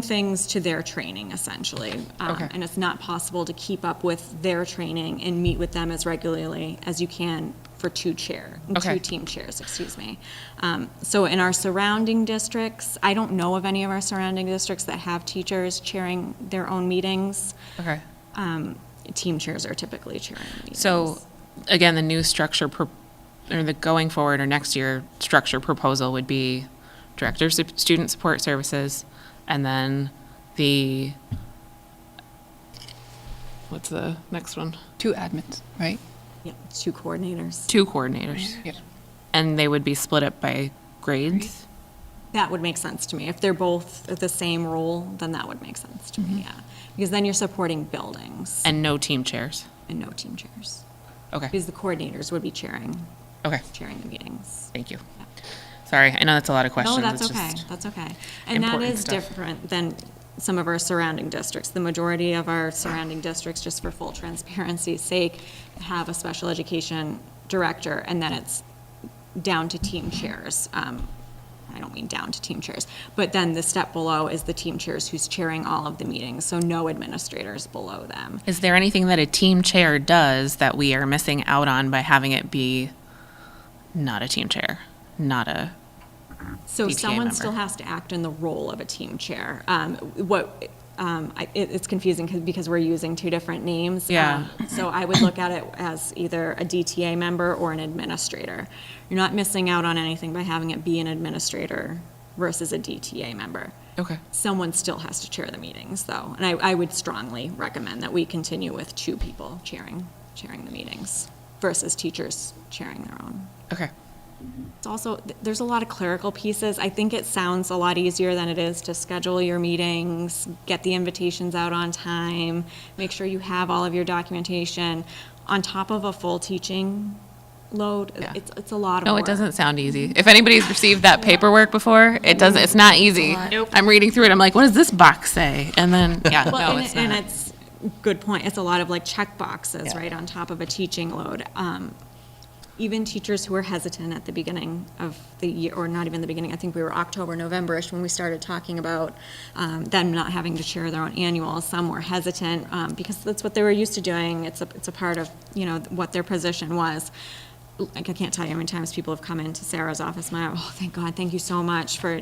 things to their training, essentially. Okay. And it's not possible to keep up with their training and meet with them as regularly as you can for two team chairs, excuse me. So in our surrounding districts, I don't know of any of our surrounding districts that have teachers chairing their own meetings. Okay. Team chairs are typically chairing the meetings. So, again, the new structure, or the going forward or next year structure proposal would be Director of Student Support Services, and then what's the next one? 2 admins, right? Yep, 2 coordinators. 2 coordinators. Yeah. And they would be split up by grades? That would make sense to me. If they're both the same role, then that would make sense to me, yeah. Because then you're supporting buildings. And no team chairs? And no team chairs. Okay. Because the coordinators would be chairing Okay. the meetings. Thank you. Sorry, I know that's a lot of questions. No, that's It's okay, just that's okay. And that important is stuff. different than some of our surrounding districts. The majority of our surrounding districts, just for full transparency's sake, have a special education director, and then it's down to team chairs. I don't mean down to team chairs, but then the step below is the team chairs who's chairing all of the meetings, so no administrators below them. Is there anything that a team chair does that we are missing out on by having it be not a team chair, not a So PTA someone member? still has to act in the role of a team chair. It's confusing because we're using 2 different names. Yeah. So I would look at it as either a DTA member or an administrator. You're not missing out on anything by having it be an administrator versus a DTA member. Okay. Someone still has to chair the meetings, though. And I would strongly recommend that we continue with 2 people chairing the meetings versus teachers chairing their own. Okay. It's also, there's a lot of clerical pieces. I think it sounds a lot easier than it is to schedule your meetings, get the invitations out on time, make sure you have all of your documentation. On top of a full teaching load, it's a lot of No, work. it doesn't sound easy. If anybody's received that paperwork before, it's not easy. Nope. I'm reading through it, I'm like, what does this box say? And then, yeah, Well, no, and, it's and not. it's, good point, it's a lot of like check boxes, Yeah. right, on top of a teaching load. Even teachers who were hesitant at the beginning of the year, or not even the beginning, I think we were October, November-ish when we started talking about them not having to chair their own annuals. Some were hesitant because that's what they were used to doing. It's a part of, what their position was. Like, I can't tell you how many times people have come into Sarah's office, and oh, thank God, thank you so much for,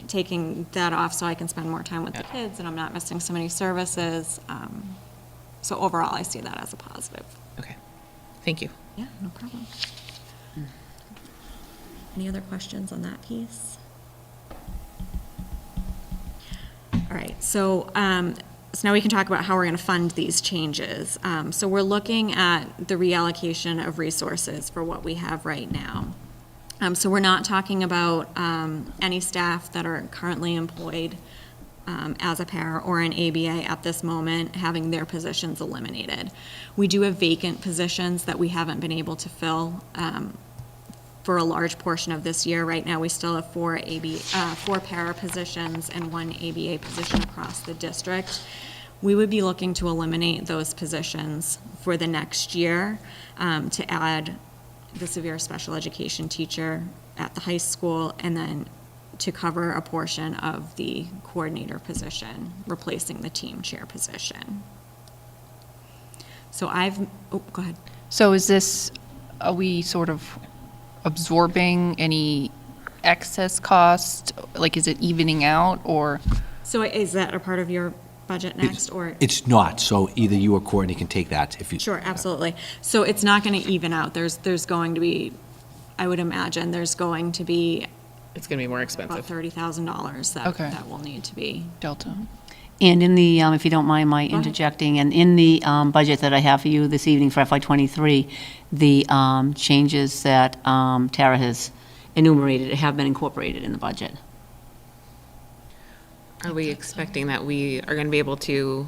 taking that off so I can spend more time with the kids and I'm not missing so many services. So overall, I see that as a positive. Okay. Thank you. Yeah, no problem. Any other questions on that piece? All right, so now we can talk about how we're going to fund these changes. So we're looking at the reallocation of resources for what we have right now. So we're not talking about any staff that are currently employed as a para or an ABA at this moment, having their positions eliminated. We do have vacant positions that we haven't been able to fill for a large portion of this year. Right now, we still have 4 para positions and 1 ABA position across the district. We would be looking to eliminate those positions for the next year to add the severe special education teacher at the high school, and then to cover a portion of the coordinator position, replacing the team chair position. So go ahead. So are we sort of absorbing any excess cost? Like, is it evening out, or? So is that a part of your budget next, or? It's not, so either you or Courtney can take that if you. Sure, absolutely. So it's not going to even out. There's going to be, I would imagine, there's going to be It's going to be more expensive. about $30,000 that will need to be. Delta. And in the, if you don't mind my interjecting, and in the budget that I have for you this evening for FY23, the changes that Tara has enumerated have been incorporated in the budget. Are we expecting that we are going to be able to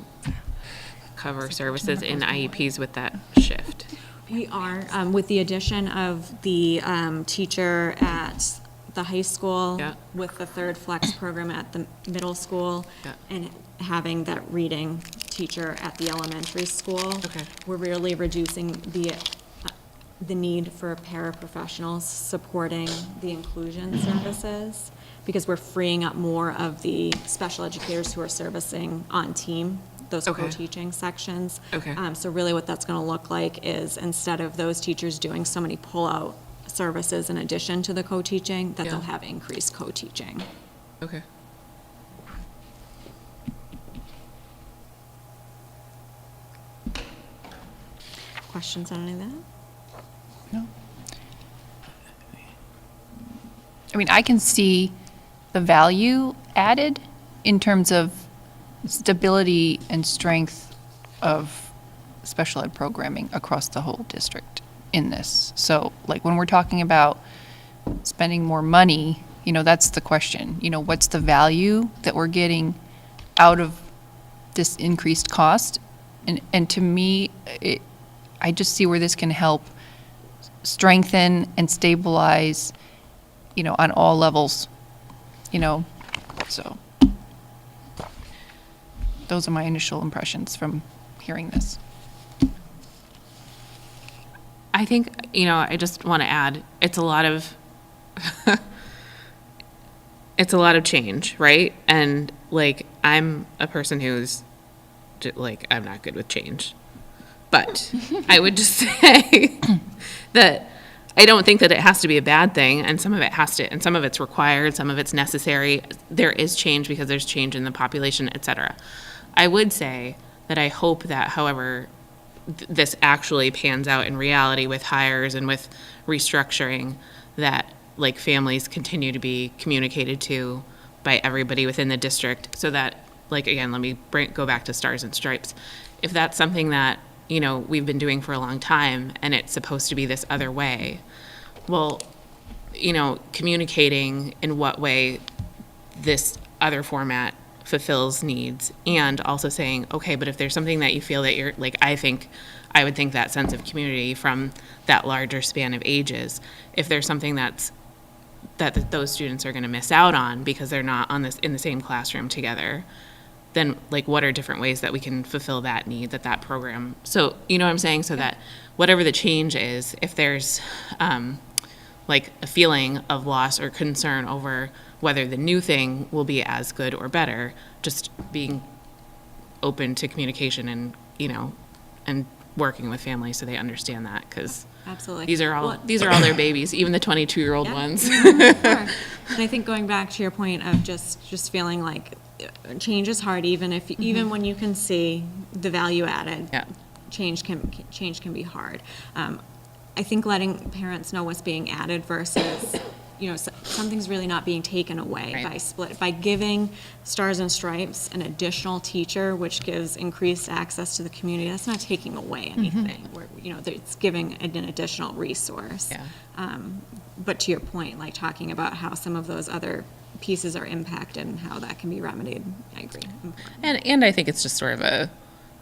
cover services in IEPs with that shift? We are, with the addition of the teacher at the high school Yeah. with the third flex program at the middle school Yeah. and having that reading teacher at the elementary school. Okay. We're really reducing the need for paraprofessionals supporting the inclusion services because we're freeing up more of the special educators who are servicing on team, those Okay. co-teaching sections. Okay. So really what that's gonna look like is instead of those teachers doing so many pull-out services in addition to the co-teaching, that they'll Yeah. have increased co-teaching. Okay. Questions on any of that? No. I mean, I can see the value added in terms of stability and strength of special ed programming across the whole district in this. So, like, when we're talking about spending more money, you know, that's the question. You know, what's the value that we're getting out of this increased cost? And to me, I just see where this can help strengthen and stabilize, you know, on all levels, you know, so. Those are my initial impressions from hearing this. I think, you know, I just want to add, it's a lot of, it's a lot of change, right? And like, I'm a person who's like, I'm not good with change. But I would just say that I don't think that it has to be a bad thing, and some of it has to, and some of it's required, some of it's necessary. There is change because there's change in the population, et cetera. I would say that I hope that, however, this actually pans out in reality with hires and with restructuring, that like families continue to be communicated to by everybody within the district, so that, like, again, let me go back to Stars and Stripes. If that's something that, you know, we've been doing for a long time and it's supposed to be this other way, well, you know, communicating in what way this other format fulfills needs, and also saying, okay, but if there's something that you feel that you're, like, I would think that sense of community from that larger span of ages, if there's something that those students are going to miss out on because they're not on this in the same classroom together, then like what are different ways that we can fulfill that need, that program, so you know what I'm saying, so that whatever the change is, if there's like a feeling of loss or concern over whether the new thing will be as good or better, just being open to communication and, you know, and working with families so they understand that, because Absolutely. these are all their babies, even the 22-year-old Yeah. ones. Sure. And I think going back to your point of just feeling like change is hard, even when you can see the value added. Yeah. Change can be hard. I think letting parents know what's being added versus, you know, something's really not being taken away by giving Stars and Stripes an additional teacher, which gives increased access to the community. That's not taking away anything. You know, it's giving an additional resource. Yeah. But to your point, like talking about how some of those other pieces are impacted and how that can be remedied, I agree. And I think it's just sort of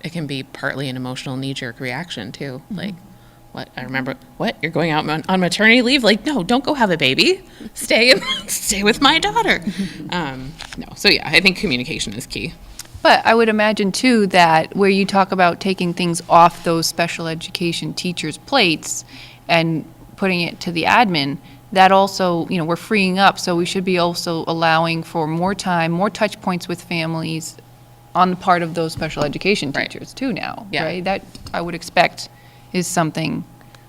it can be partly an emotional knee-jerk reaction too. Like, I remember, you're going out on maternity leave? Like, no, don't go have a baby. Stay with my daughter. No, so yeah, I think communication is key. But I would imagine too that where you talk about taking things off those special education teachers' plates and putting it to the admin, that also, you know, we're freeing up, so we should be also allowing for more time, more touch points with families on the part of those special education teachers too now, right? That I would expect is something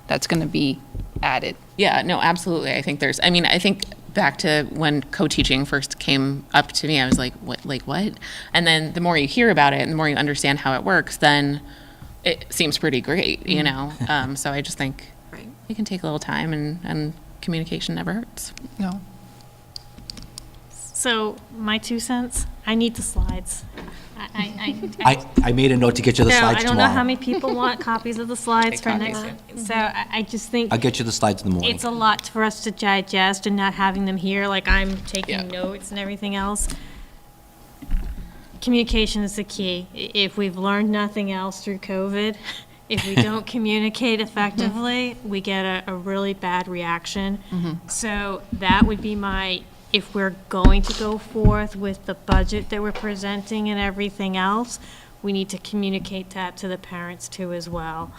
that's going to be added. Yeah, no, absolutely. I think I think back to when co-teaching first came up to me, I was like, what? And then the more you hear about it and the more you understand how it works, then it seems pretty great, you know? So I just think you can take a little time, and communication never hurts. No. So, my 2 cents, I need the slides. I made a note to get you the slides I don't tomorrow. know how many people want copies of the slides for copies, next. So I just think I'll get you the slides in the morning. it's a lot for us to digest, and not having them here, like I'm taking notes and everything else. Communication is the key. If we've learned nothing else through COVID, if we don't communicate effectively, we get a really bad reaction. So that would be if we're going to go forth with the budget that we're presenting and everything else, we need to communicate that to the parents too as well.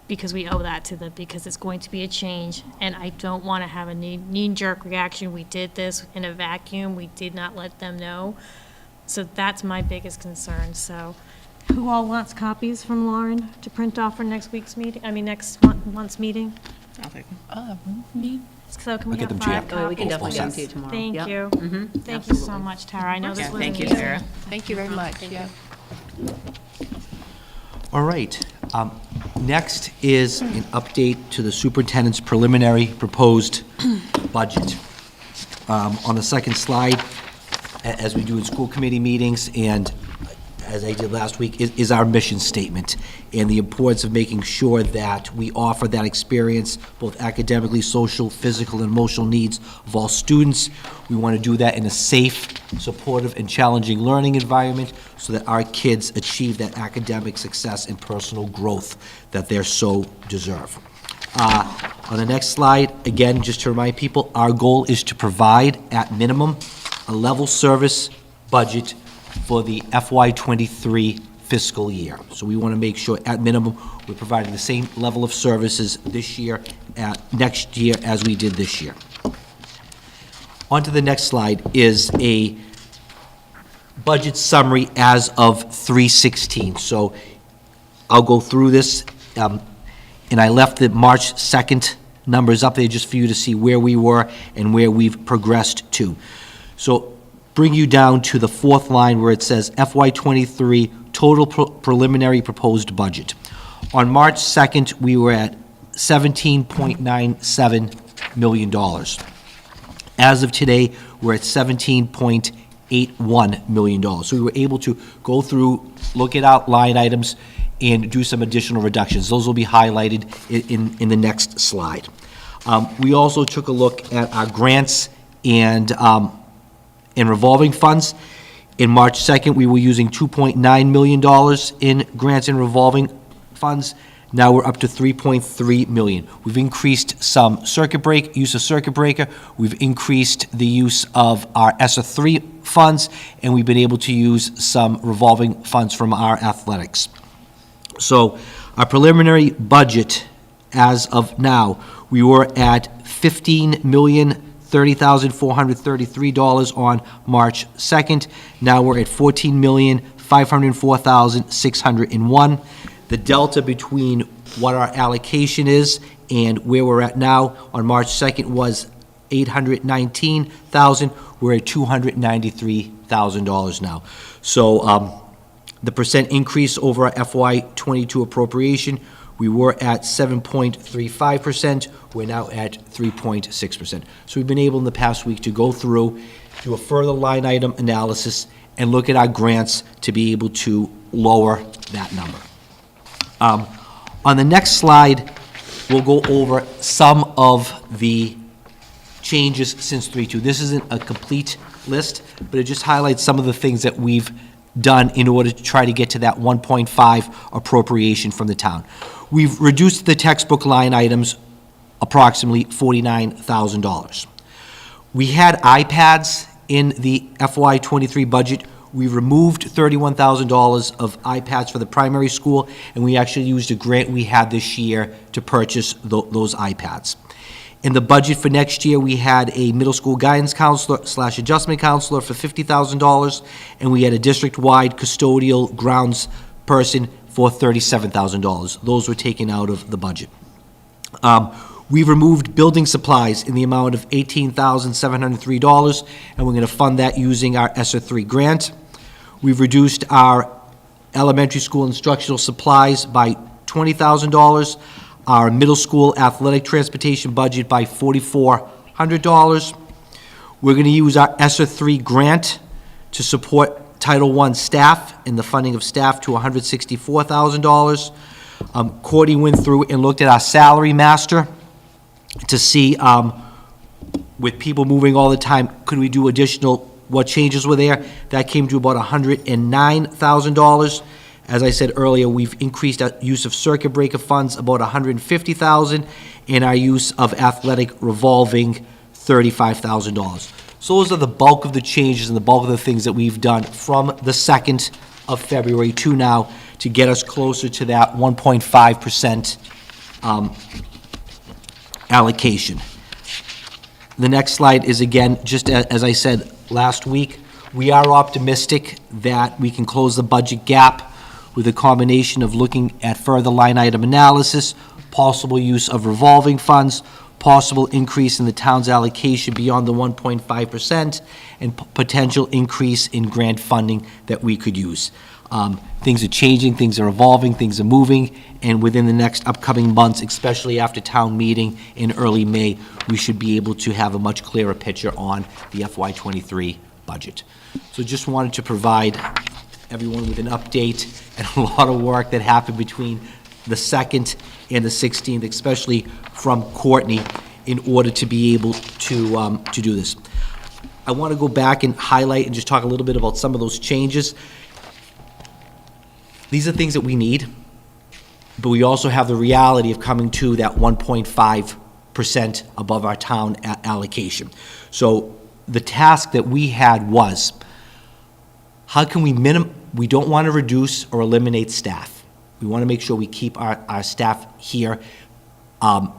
Because we owe that to them, because it's going to be a change, and I don't want to have a knee-jerk reaction. We did this in a vacuum. We did not let them know. So that's my biggest concern. So who all wants copies from Lauren to print off for next month's meeting? I'll take So can we I'll get have them to you 5 after. copies? We can definitely get them to you tomorrow. Thank Yep. you. Mhm. Thank you so much, Tara. I know this was Thank you, amazing. Sarah. Thank you very much, yeah. All right. Next is an update to the superintendent's preliminary proposed budget. On the second slide, as we do in school committee meetings and as I did last week, is our mission statement and the importance of making sure that we offer that experience, both academically, social, physical, and emotional needs of all students. We want to do that in a safe, supportive, and challenging learning environment so that our kids achieve that academic success and personal growth that they're so deserve. On the next slide, again, just to remind people, our goal is to provide, at minimum, a level service budget for the FY23 fiscal year. So we want to make sure, at minimum, we're providing the same level of services this year, next year, as we did this year. On to the next slide is a budget summary as of 3/16. So I'll go through this, and I left the March 2nd numbers up there just for you to see where we were and where we've progressed to. So bring you down to the fourth line where it says FY23 total preliminary proposed budget. On March 2nd, we were at $17.97 million. As of today, we're at $17.81 million. So we were able to go through, look at our line items, and do some additional reductions. Those will be highlighted in the next slide. We also took a look at our grants and revolving funds. In March 2nd, we were using $2.9 million in grants and revolving funds. Now we're up to $3.3 million. We've increased some use of circuit breaker. We've increased the use of our ESSA 3 funds, and we've been able to use some revolving funds from our athletics. So our preliminary budget as of now, we were at $15,030,433 on March 2nd. Now we're at $14,504,601. The delta between what our allocation is and where we're at now on March 2nd was $819,000. We're at $293,000 now. So the percent increase over our FY22 appropriation, we were at 7.35%. We're now at 3.6%. So we've been able in the past week to go through, do a further line item analysis, and look at our grants to be able to lower that number. On the next slide, we'll go over some of the changes since 3.2. This isn't a complete list, but it just highlights some of the things that we've done in order to try to get to that 1.5 appropriation from the town. We've reduced the textbook line items approximately $49,000. We had iPads in the FY23 budget. We removed $31,000 of iPads for the primary school, and we actually used a grant we had this year to purchase those iPads. In the budget for next year, we had a middle school guidance counselor / adjustment counselor for $50,000, and we had a district-wide custodial grounds person for $37,000. Those were taken out of the budget. We removed building supplies in the amount of $18,703, and we're going to fund that using our ESSA 3 grant. We've reduced our elementary school instructional supplies by $20,000, our middle school athletic transportation budget by $4,400. We're going to use our ESSA 3 grant to support Title I staff and the funding of staff to $164,000. Courtney went through and looked at our salary master to see, with people moving all the time, could we do additional, what changes were there? That came to about $109,000. As I said earlier, we've increased our use of circuit breaker funds about $150,000, and our use of athletic revolving $35,000. So those are the bulk of the changes and the bulk of the things that we've done from the 2nd of February to now to get us closer to that 1.5% allocation. The next slide is, again, just as I said last week, we are optimistic that we can close the budget gap with a combination of looking at further line item analysis, possible use of revolving funds, possible increase in the town's allocation beyond the 1.5%, and potential increase in grant funding that we could use. Things are changing, things are evolving, things are moving, and within the next upcoming months, especially after town meeting in early May, we should be able to have a much clearer picture on the FY23 budget. So just wanted to provide everyone with an update and a lot of work that happened between the 2nd and the 16th, especially from Courtney, in order to be able to do this. I want to go back and highlight and just talk a little bit about some of those changes. These are things that we need, but we also have the reality of coming to that 1.5% above our town allocation. So the task that we had was, how can we don't want to reduce or eliminate staff. We want to make sure we keep our staff here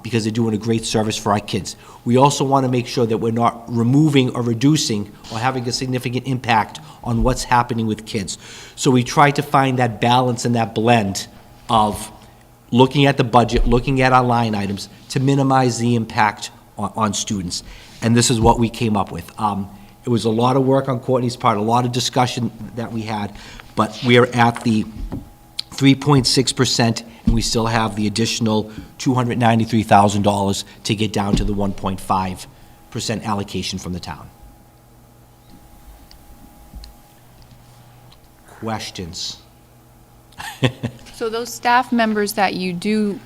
because they're doing a great service for our kids. We also want to make sure that we're not removing or reducing or having a significant impact on what's happening with kids. So we try to find that balance and that blend of looking at the budget, looking at our line items to minimize the impact on students. And this is what we came up with. It was a lot of work on Courtney's part, a lot of discussion that we had, but we are at the 3.6%, and we still have the additional $293,000 to get down to the 1.5% allocation from the town. Questions? So those staff members that you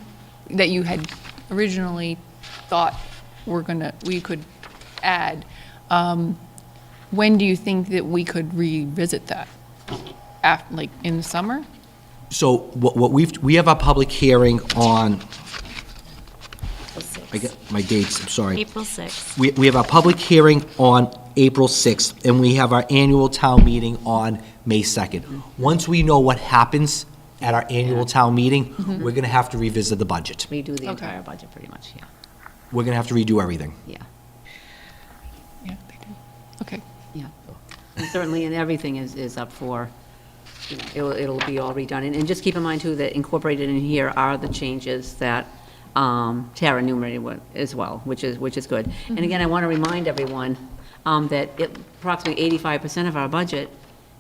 had originally thought we could add, when do you think that we could revisit that? Like in the summer? So we have a public hearing on, I get my dates, I'm sorry. April 6th. We have a public hearing on April 6th, and we have our annual town meeting on May 2nd. Once we know what happens at our annual town meeting, we're going to have to revisit the budget. Redo the entire budget, pretty much, yeah. We're going to have to redo everything. Yeah. Yeah, they do. Okay. Yeah. And certainly, and everything is up for, it'll be all redone. And just keep in mind, too, that incorporated in here are the changes that Tara enumerated as well, which is good. And again, I want to remind everyone that approximately 85% of our budget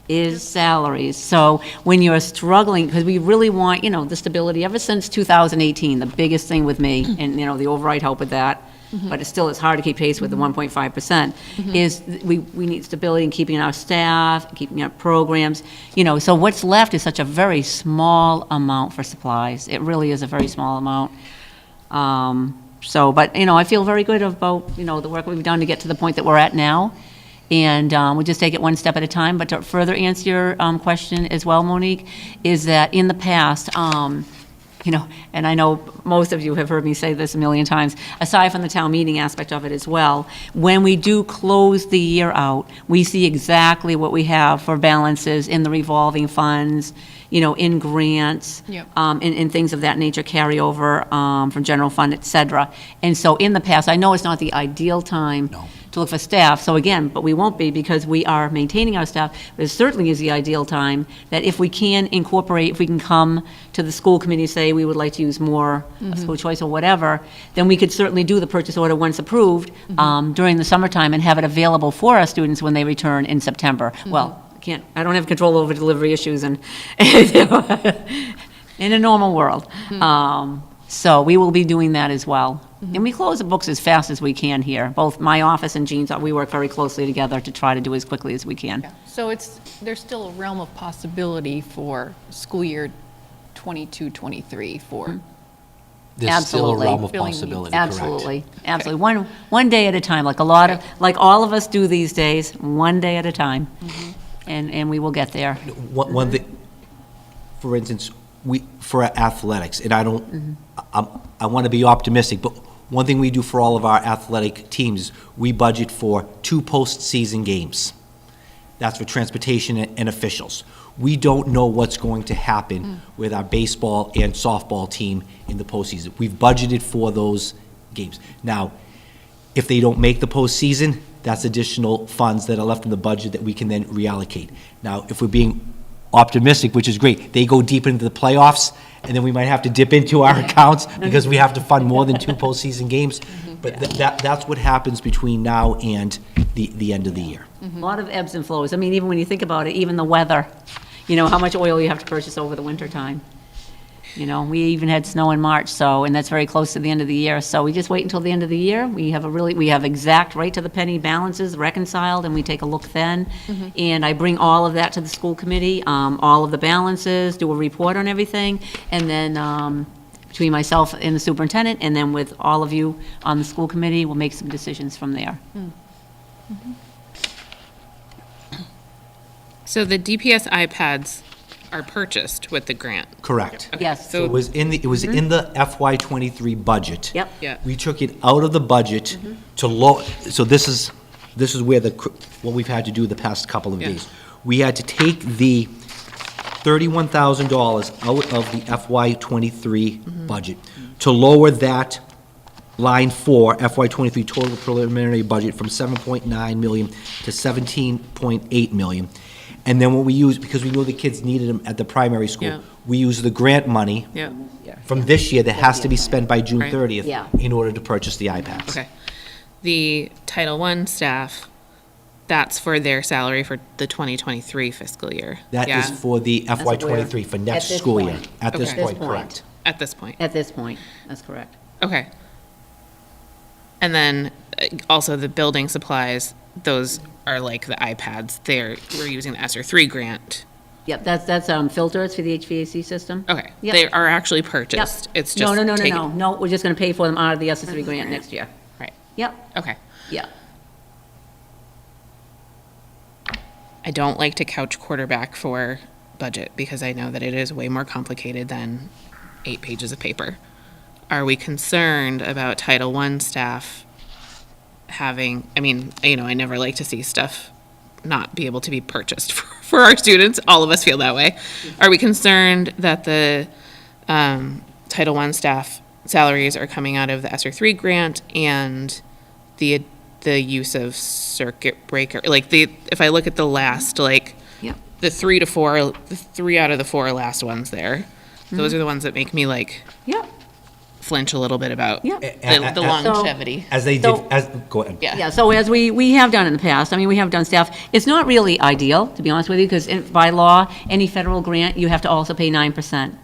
is salaries. So when you're struggling, because we really want, the stability, ever since 2018, the biggest thing with me, and, the override help with that, but it's hard to keep pace with the 1.5%, is we need stability in keeping our staff, keeping our programs, so what's left is such a very small amount for supplies. It really is a very small amount. But I feel very good about, the work we've done to get to the point that we're at now. And we'll just take it one step at a time. But to further answer your question as well, Monique, is that in the past, and I know most of you have heard me say this a million times, aside from the town meeting aspect of it as well, when we do close the year out, we see exactly what we have for balances in the revolving funds, in grants, in things of that nature, carryover from general fund, et cetera. And so in the past, I know it's not the ideal time to look for staff, so again, but we won't be because we are maintaining our staff, but it certainly is the ideal time that if we can incorporate, if we can come to the school committee, say we would like to use more school choice or whatever, then we could certainly do the purchase order once approved during the summertime and have it available for our students when they return in September. Well, I don't have control over delivery issues and in a normal world. So we will be doing that as well. And we close the books as fast as we can here. Both my office and Jean's, we work very closely together to try to do as quickly as we can. So there's still a realm of possibility for school year 22-23 for There's still a realm of possibility, correct. Absolutely. One day at a time, like all of us do these days, one day at a time. And we will get there. One thing, for instance, for athletics, and I want to be optimistic, but one thing we do for all of our athletic teams, we budget for 2 postseason games. That's for transportation and officials. We don't know what's going to happen with our baseball and softball team in the postseason. We've budgeted for those games. Now, if they don't make the postseason, that's additional funds that are left in the budget that we can then reallocate. Now, if we're being optimistic, which is great, they go deep into the playoffs, and then we might have to dip into our accounts because we have to fund more than 2 postseason games. But that's what happens between now and the end of the year. A lot of ebbs and flows. I mean, even when you think about it, even the weather, how much oil you have to purchase over the winter time. We even had snow in March, and that's very close to the end of the year. So we just wait until the end of the year. We have exact right to the penny balances reconciled, and we take a look then. And I bring all of that to the school committee, all of the balances, do a report on everything, and then between myself and the superintendent, and then with all of you on the school committee, we'll make some decisions from there. So the DPS iPads are purchased with the grant? Correct. Yes. So it was in the FY23 budget. Yep. Yeah. We took it out of the budget to so this is where what we've had to do the past couple of days. We had to take the $31,000 out of the FY23 budget to lower that line 4, FY23 total preliminary budget from 7.9 million to 17.8 million. And then what we use, because we know the kids needed them at the primary school, we use the grant money from this year that has to be spent by June 30th in order to purchase the iPads. Okay. The Title I staff, that's for their salary for the 2023 fiscal year. That is for the FY23 for next school year. At this point, correct. At this point. At this point, that's correct. Okay. And then also the building supplies, those are like the iPads. We're using the ESSER 3 grant. Yep, that's filters for the HVAC system. Okay. Yep. They are actually purchased. Yep. It's just No, we're just going to pay for them out of the ESSER 3 grant next year. Right. Yep. Okay. Yeah. I don't like to couch quarterback for budget because I know that it is way more complicated than 8 pages of paper. Are we concerned about Title I staff having, I never like to see stuff not be able to be purchased for our students. All of us feel that way. Are we concerned that the Title I staff salaries are coming out of the ESSER 3 grant and the use of circuit breaker? If I look at the last, the 3 out of the 4 last ones there, those are the ones that make me flinch a little bit about the longevity. Go ahead. Yeah, so as we have done in the past, we have done staff, it's not really ideal, to be honest with you, because by law, any federal grant, you have to also pay 9%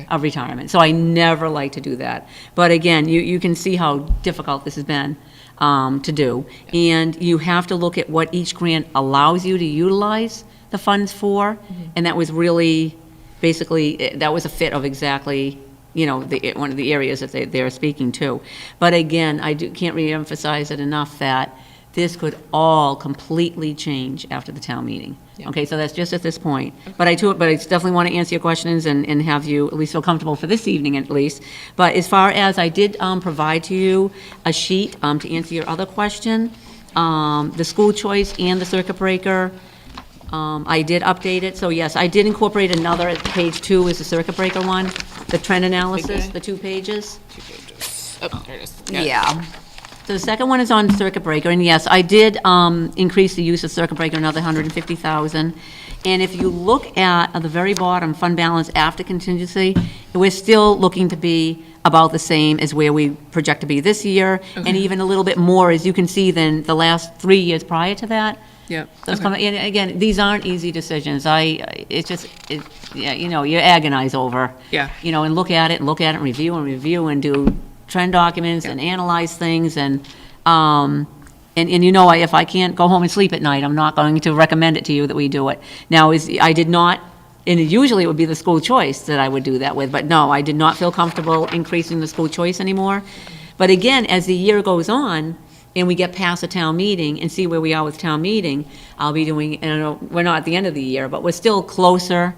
of retirement. So I never like to do that. But again, you can see how difficult this has been to do. And you have to look at what each grant allows you to utilize the funds for. And that was really, basically, that was a fit of exactly one of the areas that they're speaking to. But again, can't reemphasize it enough that this could all completely change after the town meeting. Yeah. Okay, so that's just at this point. Okay. But I definitely want to answer your questions and have you at least feel comfortable for this evening at least. But as far as I did provide to you a sheet to answer your other question, the school choice and the circuit breaker, I did update it. So yes, I did incorporate another at page 2 is the circuit breaker one. The trend analysis, the 2 pages. 2 pages. Oh, there it is. Yeah. So the second one is on circuit breaker, and yes, I did increase the use of circuit breaker another $150,000. And if you look at the very bottom, fund balance after contingency, we're still looking to be about the same as where we project to be this year, and even a little bit more, as you can see, than the last 3 years prior to that. Yeah. And again, these aren't easy decisions. You agonize over. Yeah. And look at it and review and do trend documents and analyze things and if I can't go home and sleep at night, I'm not going to recommend it to you that we do it. Now, I did not, and usually it would be the school choice that I would do that with, but no, I did not feel comfortable increasing the school choice anymore. But again, as the year goes on, and we get past the town meeting and see where we are with town meeting, I'll be doing, we're not at the end of the year, but we're still closer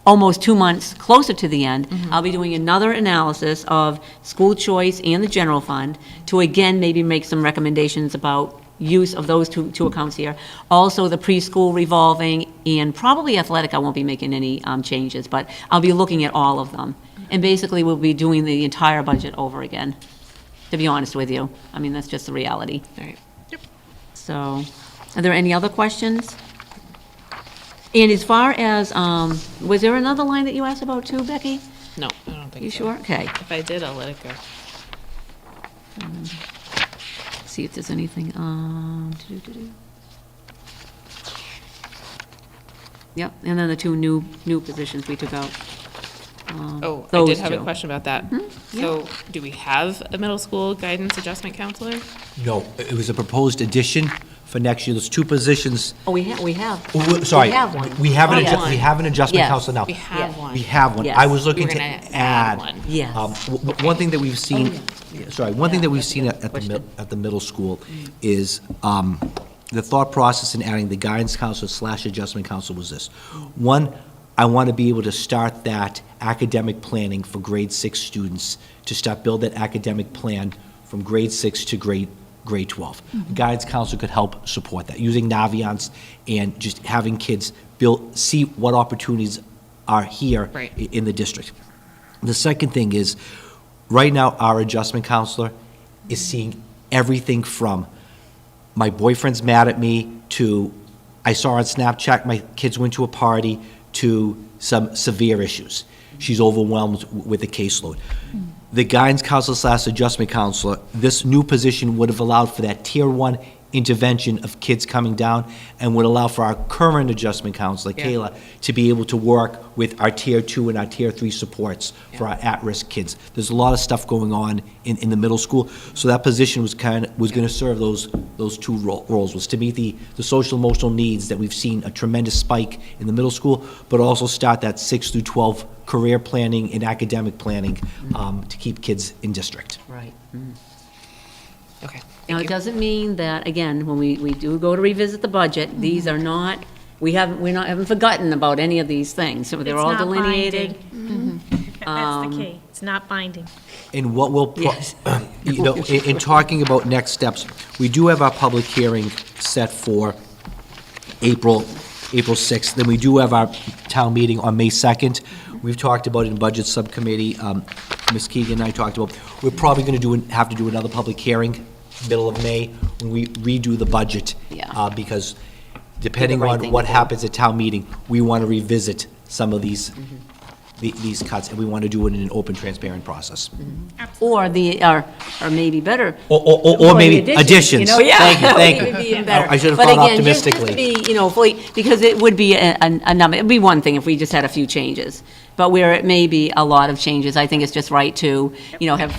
almost 2 months closer to the end, I'll be doing another analysis of school choice and the general fund to again maybe make some recommendations about use of those two accounts here. Also, the preschool revolving and probably athletic, I won't be making any changes, but I'll be looking at all of them. And basically, we'll be doing the entire budget over again, to be honest with you. I mean, that's just the reality. All right. So, are there any other questions? And as far as, was there another line that you asked about too, Becky? No, I don't think so. You sure? Okay. If I did, I'll let it go. See if there's anything, Yep, and then the two new positions we took out. Oh, I Those did have a two. question about that. So, do we have a middle school guidance adjustment counselor? No, it was a proposed addition for next year. There's two positions. Oh, we have. Sorry. We have one. We have Oh, yes. we have an adjustment Yes. counselor now. We have one. We have one. Yes. I was We looking were to gonna add. one. Yes. One thing that we've seen, one thing that we've seen at the middle school is the thought process in adding the guidance counselor / adjustment counselor was this. One, I want to be able to start that academic planning for grade 6 students, to start build that academic plan from grade 6 to grade 12. A guidance counselor could help support that, using Naviance and just having kids see what opportunities are here Right. in the district. The second thing is, right now, our adjustment counselor is seeing everything from my boyfriend's mad at me to I saw on Snapchat my kids went to a party to some severe issues. She's overwhelmed with the caseload. The guidance counselor / adjustment counselor, this new position would have allowed for that tier 1 intervention of kids coming down, and would allow for our current adjustment counselor, Kayla, to be able to work with our tier 2 and our tier 3 supports for our at-risk kids. There's a lot of stuff going on in the middle school, so that position was going to serve those two roles, was to meet the social emotional needs that we've seen a tremendous spike in the middle school, but also start that 6 through 12 career planning and academic planning to keep kids in district. Right. Okay. Now, it doesn't mean that, again, when we do go to revisit the budget, these are not, we haven't forgotten about any of these things. So they're It's all not delineated. That's the key. It's not binding. And what will, Yes. in talking about next steps, we do have our public hearing set for April 6th. Then we do have our town meeting on May 2nd. We've talked about it in Budget Subcommittee, Ms. Keegan and I talked about, we're probably going to have to do another public hearing, middle of May, when we redo the budget. Yeah. Because depending right on thing what to do. happens at town meeting, we want to revisit some of these cuts, and we want to do it in an open, transparent process. Or maybe better. Or maybe the additions. You know, yeah. Thank you. That would be even better. I should have But thought again, just optimistically. to be, fully, because it would be a number, it'd be one thing if we just had a few changes. But where it may be a lot of changes, I think it's just right to, have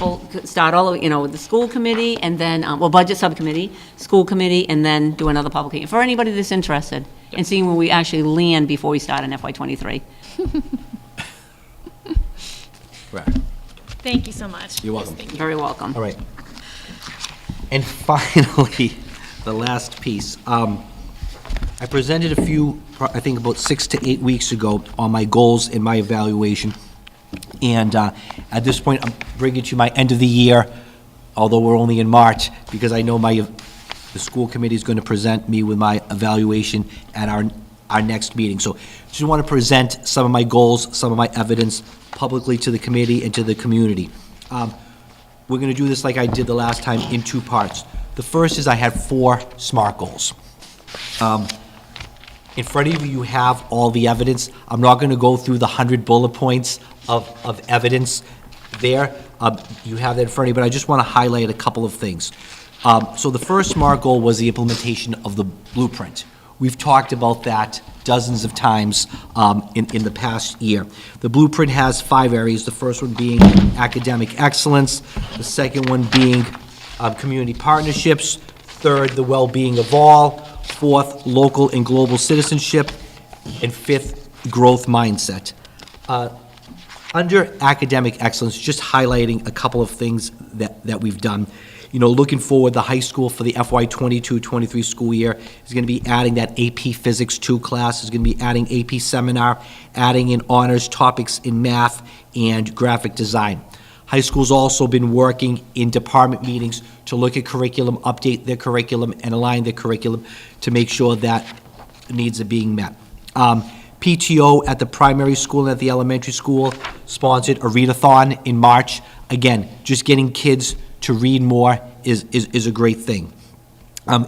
start all, with the school committee and then, budget subcommittee, school committee, and then do another public hearing, for anybody that's interested, and seeing where we actually land before we start in FY '23. Right. Thank you so much. You're welcome. Very welcome. All right. And finally, the last piece. I presented a few, I think about 6 to 8 weeks ago, on my goals and my evaluation. And at this point, I'm bringing to my end of the year, although we're only in March, because I know the school committee is going to present me with my evaluation at our next meeting. So just want to present some of my goals, some of my evidence publicly to the committee and to the community. We're going to do this like I did the last time in 2 parts. The first is I had 4 SMART goals. In front of you, you have all the evidence. I'm not going to go through the 100 bullet points of evidence there. You have that in front of you, but I just want to highlight a couple of things. So the first SMART goal was the implementation of the blueprint. We've talked about that dozens of times in the past year. The blueprint has 5 areas, the first one being academic excellence, the second one being community partnerships, third, the well-being of all, fourth, local and global citizenship, and fifth, growth mindset. Under academic excellence, just highlighting a couple of things that we've done. You know, looking forward, the high school for the FY 22-23 school year is going to be adding that AP Physics 2 class, is going to be adding AP Seminar, adding in honors topics in math and graphic design. High school's also been working in department meetings to look at curriculum, update their curriculum, and align their curriculum to make sure that needs are being met. PTO at the primary school and at the elementary school sponsored a readathon in March. Again, just getting kids to read more is a great thing.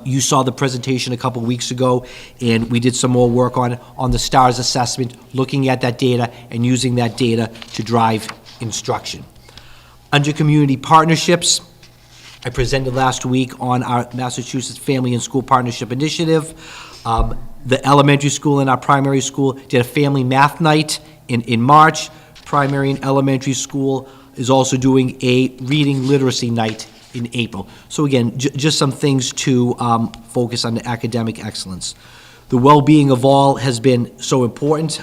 You saw the presentation a couple weeks ago, and we did some more work on the STARS assessment, looking at that data and using that data to drive instruction. Under community partnerships, I presented last week on our Massachusetts Family and School Partnership Initiative. The elementary school and our primary school did a family math night in March. Primary and elementary school is also doing a reading literacy night in April. So again, just some things to focus on the academic excellence. The well-being of all has been so important.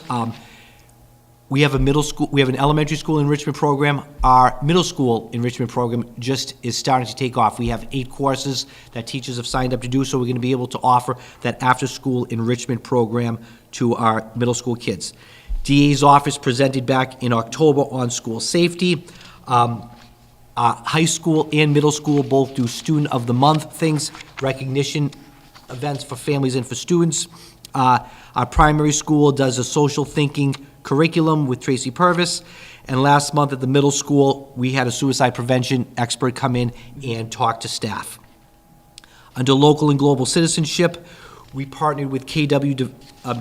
We have a middle school, we have an elementary school enrichment program. Our middle school enrichment program just is starting to take off. We have 8 courses that teachers have signed up to do, so we're going to be able to offer that after-school enrichment program to our middle school kids. DA's office presented back in October on school safety. High school and middle school both do Student of the Month things, recognition events for families and for students. Our primary school does a social thinking curriculum with Tracy Purvis. And last month at the middle school, we had a suicide prevention expert come in and talk to staff. Under local and global citizenship, we partnered with KW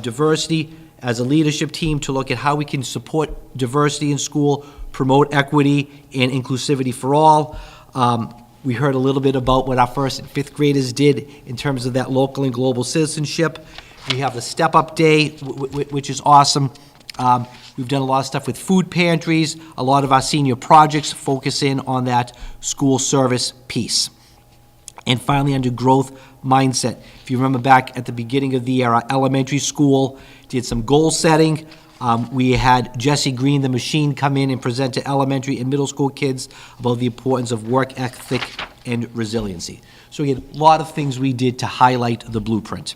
Diversity as a leadership team to look at how we can support diversity in school, promote equity and inclusivity for all. We heard a little bit about what our 1st and 5th graders did in terms of that local and global citizenship. We have the Step Up Day, which is awesome. We've done a lot of stuff with food pantries. A lot of our senior projects focus in on that school service piece. And finally, under growth mindset. If you remember back at the beginning of the year, our elementary school did some goal setting. We had Jesse Green, the machine, come in and present to elementary and middle school kids about the importance of work ethic and resiliency. So again, a lot of things we did to highlight the blueprint.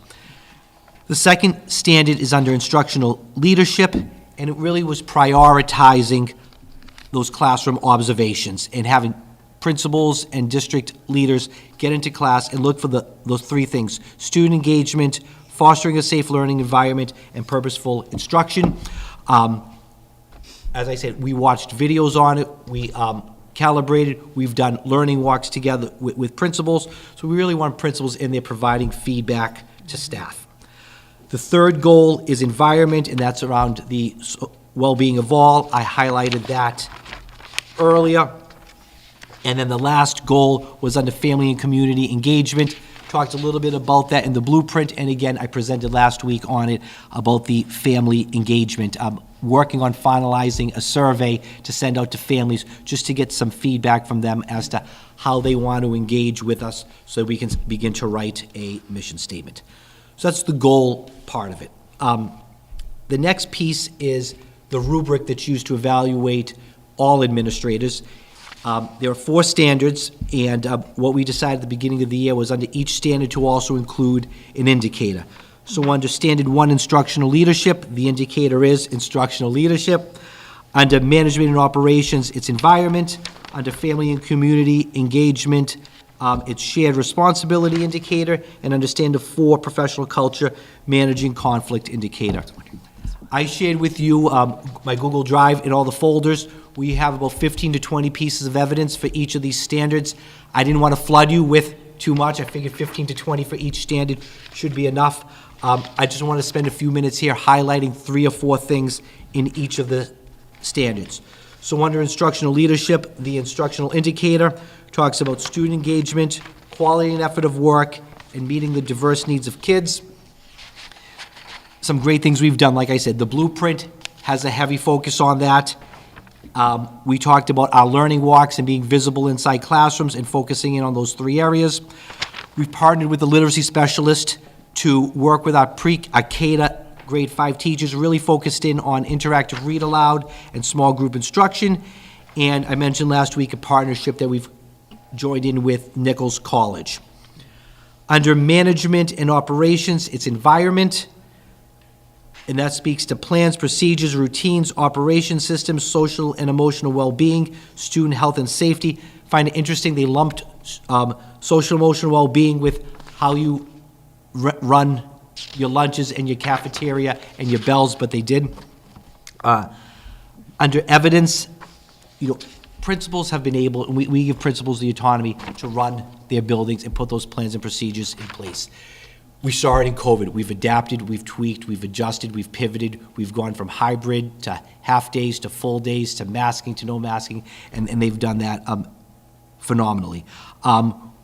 The second standard is under instructional leadership, and it really was prioritizing those classroom observations and having principals and district leaders get into class and look for those 3 things: student engagement, fostering a safe learning environment, and purposeful instruction. As I said, we watched videos on it, we calibrated, we've done learning walks together with principals, so we really want principals in there providing feedback to staff. The third goal is environment, and that's around the well-being of all. I highlighted that earlier. And then the last goal was under family and community engagement. Talked a little bit about that in the blueprint, and again, I presented last week on it about the family engagement. I'm working on finalizing a survey to send out to families just to get some feedback from them as to how they want to engage with us so we can begin to write a mission statement. So that's the goal part of it. The next piece is the rubric that's used to evaluate all administrators. There are 4 standards, and what we decided at the beginning of the year was under each standard to also include an indicator. So under Standard 1, Instructional Leadership, the indicator is Instructional Leadership. Under Management and Operations, it's Environment. Under Family and Community Engagement, it's Shared Responsibility Indicator. And under Standard 4, Professional Culture, Managing Conflict Indicator. I shared with you my Google Drive and all the folders. We have about 15 to 20 pieces of evidence for each of these standards. I didn't want to flood you with too much. I figured 15 to 20 for each standard should be enough. I just want to spend a few minutes here highlighting 3 or 4 things in each of the standards. So under instructional leadership, the instructional indicator talks about student engagement, quality and effort of work, and meeting the diverse needs of kids. Some great things we've done, like I said, the blueprint has a heavy focus on that. We talked about our learning walks and being visible inside classrooms and focusing in on those 3 areas. We've partnered with the literacy specialist to work with our pre-K grade 5 teachers really focused in on interactive read aloud and small group instruction. And I mentioned last week a partnership that we've joined in with Nichols College. Under management and operations, it's environment, and that speaks to plans, procedures, routines, operation systems, social and emotional well-being, student health and safety. Find it interesting they lumped social emotional well-being with how you run your lunches and your cafeteria and your bells, but they did. Under evidence, principals have been able, and we give principals the autonomy to run their buildings and put those plans and procedures in place. We saw it in COVID. We've adapted, we've tweaked, we've adjusted, we've pivoted. We've gone from hybrid to half days to full days to masking to no masking, and they've done that phenomenally.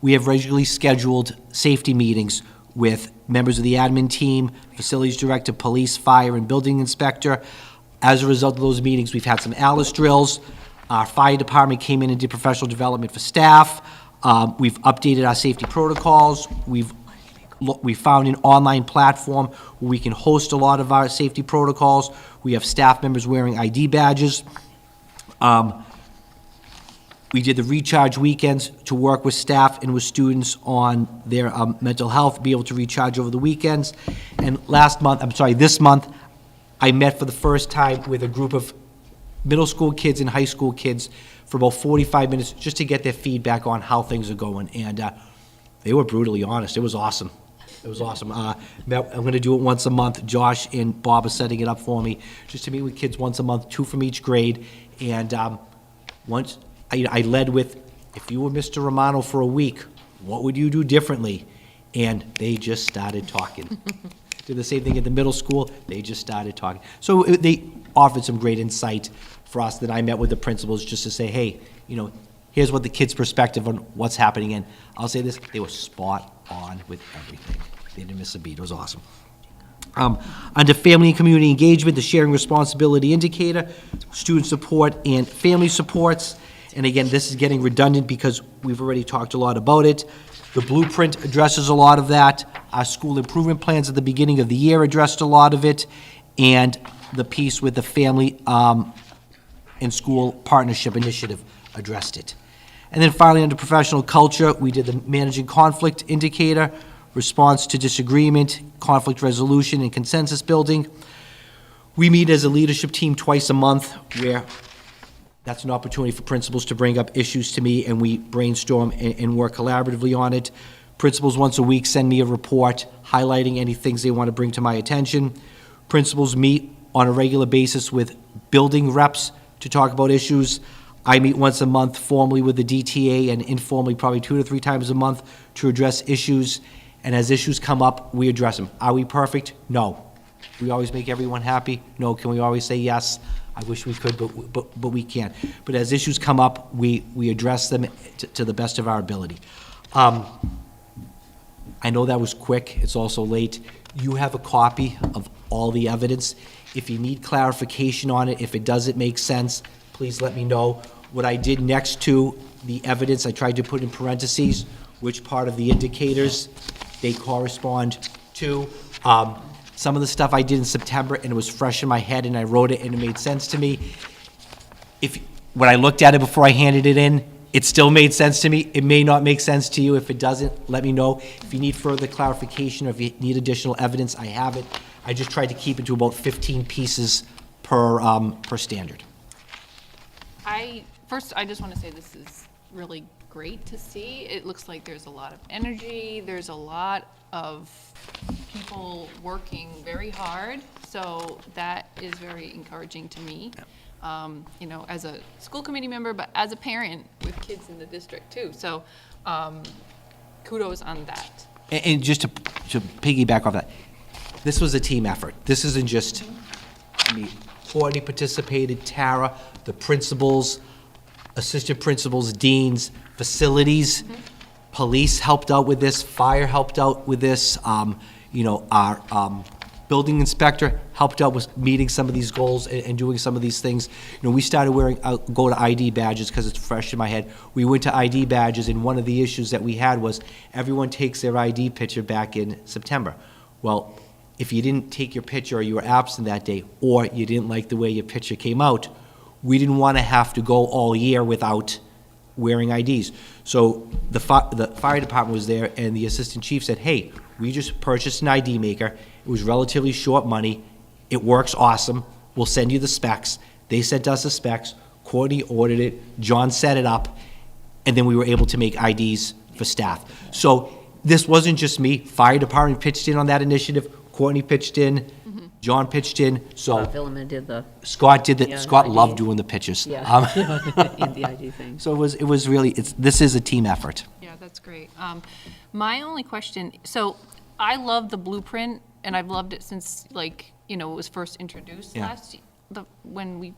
We have regularly scheduled safety meetings with members of the admin team, facilities director, police, fire, and building inspector. As a result of those meetings, we've had some Alice drills. Our fire department came in and did professional development for staff. We've updated our safety protocols. We found an online platform where we can host a lot of our safety protocols. We have staff members wearing ID badges. We did the recharge weekends to work with staff and with students on their mental health, be able to recharge over the weekends. And this month, I met for the first time with a group of middle school kids and high school kids for about 45 minutes just to get their feedback on how things are going. And they were brutally honest. It was awesome. It was awesome. I'm going to do it once a month. Josh and Bob are setting it up for me just to meet with kids once a month, 2 from each grade. And once I led with, if you were Mr. Romano for a week, what would you do differently? And they just started talking. Did the same thing at the middle school. They just started talking. So they offered some great insight for us that I met with the principals just to say, hey, here's what the kids' perspective on what's happening. And I'll say this, they were spot on with everything. They didn't miss a beat. It was awesome. Under family and community engagement, the sharing responsibility indicator, student support and family supports. And again, this is getting redundant because we've already talked a lot about it. The blueprint addresses a lot of that. Our school improvement plans at the beginning of the year addressed a lot of it. And the piece with the family and school partnership initiative addressed it. And then finally, under professional culture, we did the managing conflict indicator, response to disagreement, conflict resolution, and consensus building. We meet as a leadership team twice a month, where that's an opportunity for principals to bring up issues to me, and we brainstorm and work collaboratively on it. Principals once a week send me a report highlighting any things they want to bring to my attention. Principals meet on a regular basis with building reps to talk about issues. I meet once a month formally with the DTA and informally probably 2 to 3 times a month to address issues. And as issues come up, we address them. Are we perfect? No. Do we always make everyone happy? No. Can we always say yes? I wish we could, but we can't. But as issues come up, we address them to the best of our ability. I know that was quick. It's also late. You have a copy of all the evidence. If you need clarification on it, if it doesn't make sense, please let me know. What I did next to the evidence, I tried to put in parentheses which part of the indicators they correspond to. Some of the stuff I did in September, and it was fresh in my head, and I wrote it, and it made sense to me. When I looked at it before I handed it in, it still made sense to me. It may not make sense to you. If it doesn't, let me know. If you need further clarification or if you need additional evidence, I have it. I just tried to keep it to about 15 pieces per standard. First, I just want to say this is really great to see. It looks like there's a lot of energy. There's a lot of people working very hard. So that is very encouraging to me. As a school committee member, but as a parent with kids in the district too. So kudos on that. And just to piggyback off that, this was a team effort. This isn't just me. Courtney participated, Tara, the principals, assistant principals, deans, facilities, police helped out with this, fire helped out with this, our building inspector helped out with meeting some of these goals and doing some of these things. We started go to ID badges because it's fresh in my head. We went to ID badges, and one of the issues that we had was everyone takes their ID picture back in September. Well, if you didn't take your picture or you were absent that day, or you didn't like the way your picture came out, we didn't want to have to go all year without wearing IDs. So the fire department was there, and the assistant chief said, hey, we just purchased an ID maker. It was relatively short money. It works awesome. We'll send you the specs. They sent us the specs. Courtney ordered it. John set it up. And then we were able to make IDs for staff. So this wasn't just me. Fire department pitched in on that initiative. Courtney pitched in. John pitched in. So Villeman did the. Scott did the. Yeah, Scott ID. loved doing the pitches. Yeah, the ID thing. So it was really, this is a team effort. Yeah, that's great. My only question, so I love the blueprint, and I've loved it since, like, it was first introduced Yeah. when we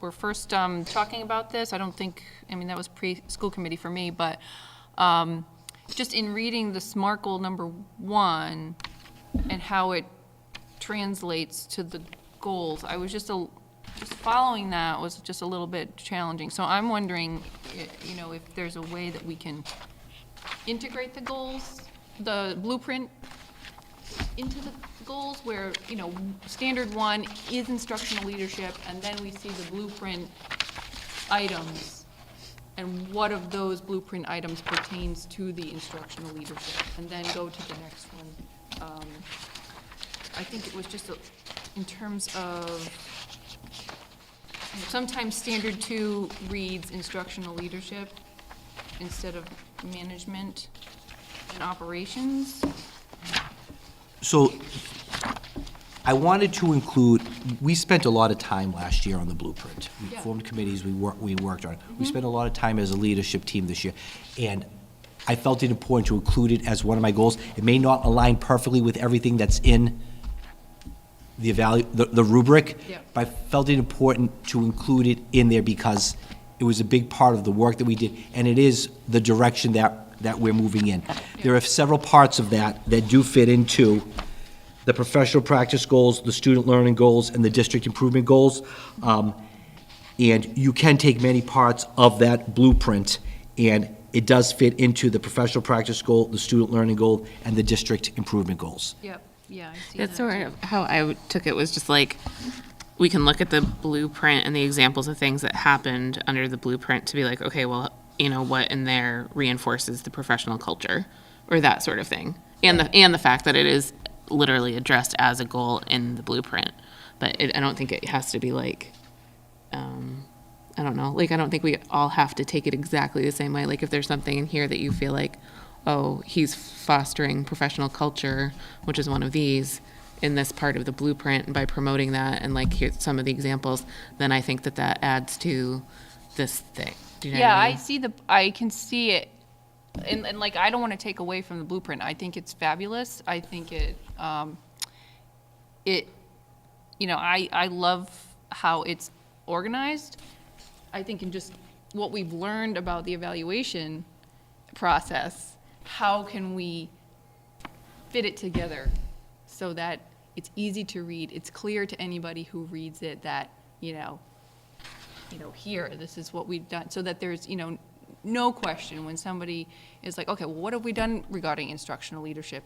were first talking about this. I don't think, that was pre-school committee for me, but just in reading the SMART goal number 1 and how it translates to the goals, I was just following that was just a little bit challenging. So I'm wondering, if there's a way that we can integrate the goals, the blueprint into the goals where, standard 1 is instructional leadership, and then we see the blueprint items, and what of those blueprint items pertains to the instructional leadership, and then go to the next one. I think it was just in terms of, sometimes standard 2 reads instructional leadership instead of management and operations. So I wanted to include, we spent a lot of time last year on the blueprint. We formed committees, we worked on it. We spent a lot of time as a leadership team this year, and I felt it important to include it as one of my goals. It may not align perfectly with everything that's in the rubric, but I felt it important to include it in there because it was a big part of the work that we did, and it is the direction that we're moving in. There are several parts of that do fit into the professional practice goals, the student learning goals, and the district improvement goals. And you can take many parts of that blueprint, and it does fit into the professional practice goal, the student learning goal, and the district improvement goals. Yep, yeah, I see That's that. sort of how I took it, was just like, we can look at the blueprint and the examples of things that happened under the blueprint to be like, okay, well, what in there reinforces the professional culture, or that sort of thing. And the fact that it is literally addressed as a goal in the blueprint. But I don't think it has to be like, I don't know, like, I don't think we all have to take it exactly the same way. Like, if there's something in here that you feel like, oh, he's fostering professional culture, which is one of these, in this part of the blueprint, and by promoting that, and like, here's some of the examples, then I think that adds to this thing. Do you know what I mean? I can see it, and like, I don't want to take away from the blueprint. I think it's fabulous. I think I love how it's organized. I think in just what we've learned about the evaluation process, how can we fit it together so that it's easy to read, it's clear to anybody who reads it that, here, this is what we've done, so that there's, no question when somebody is like, okay, well, what have we done regarding instructional leadership?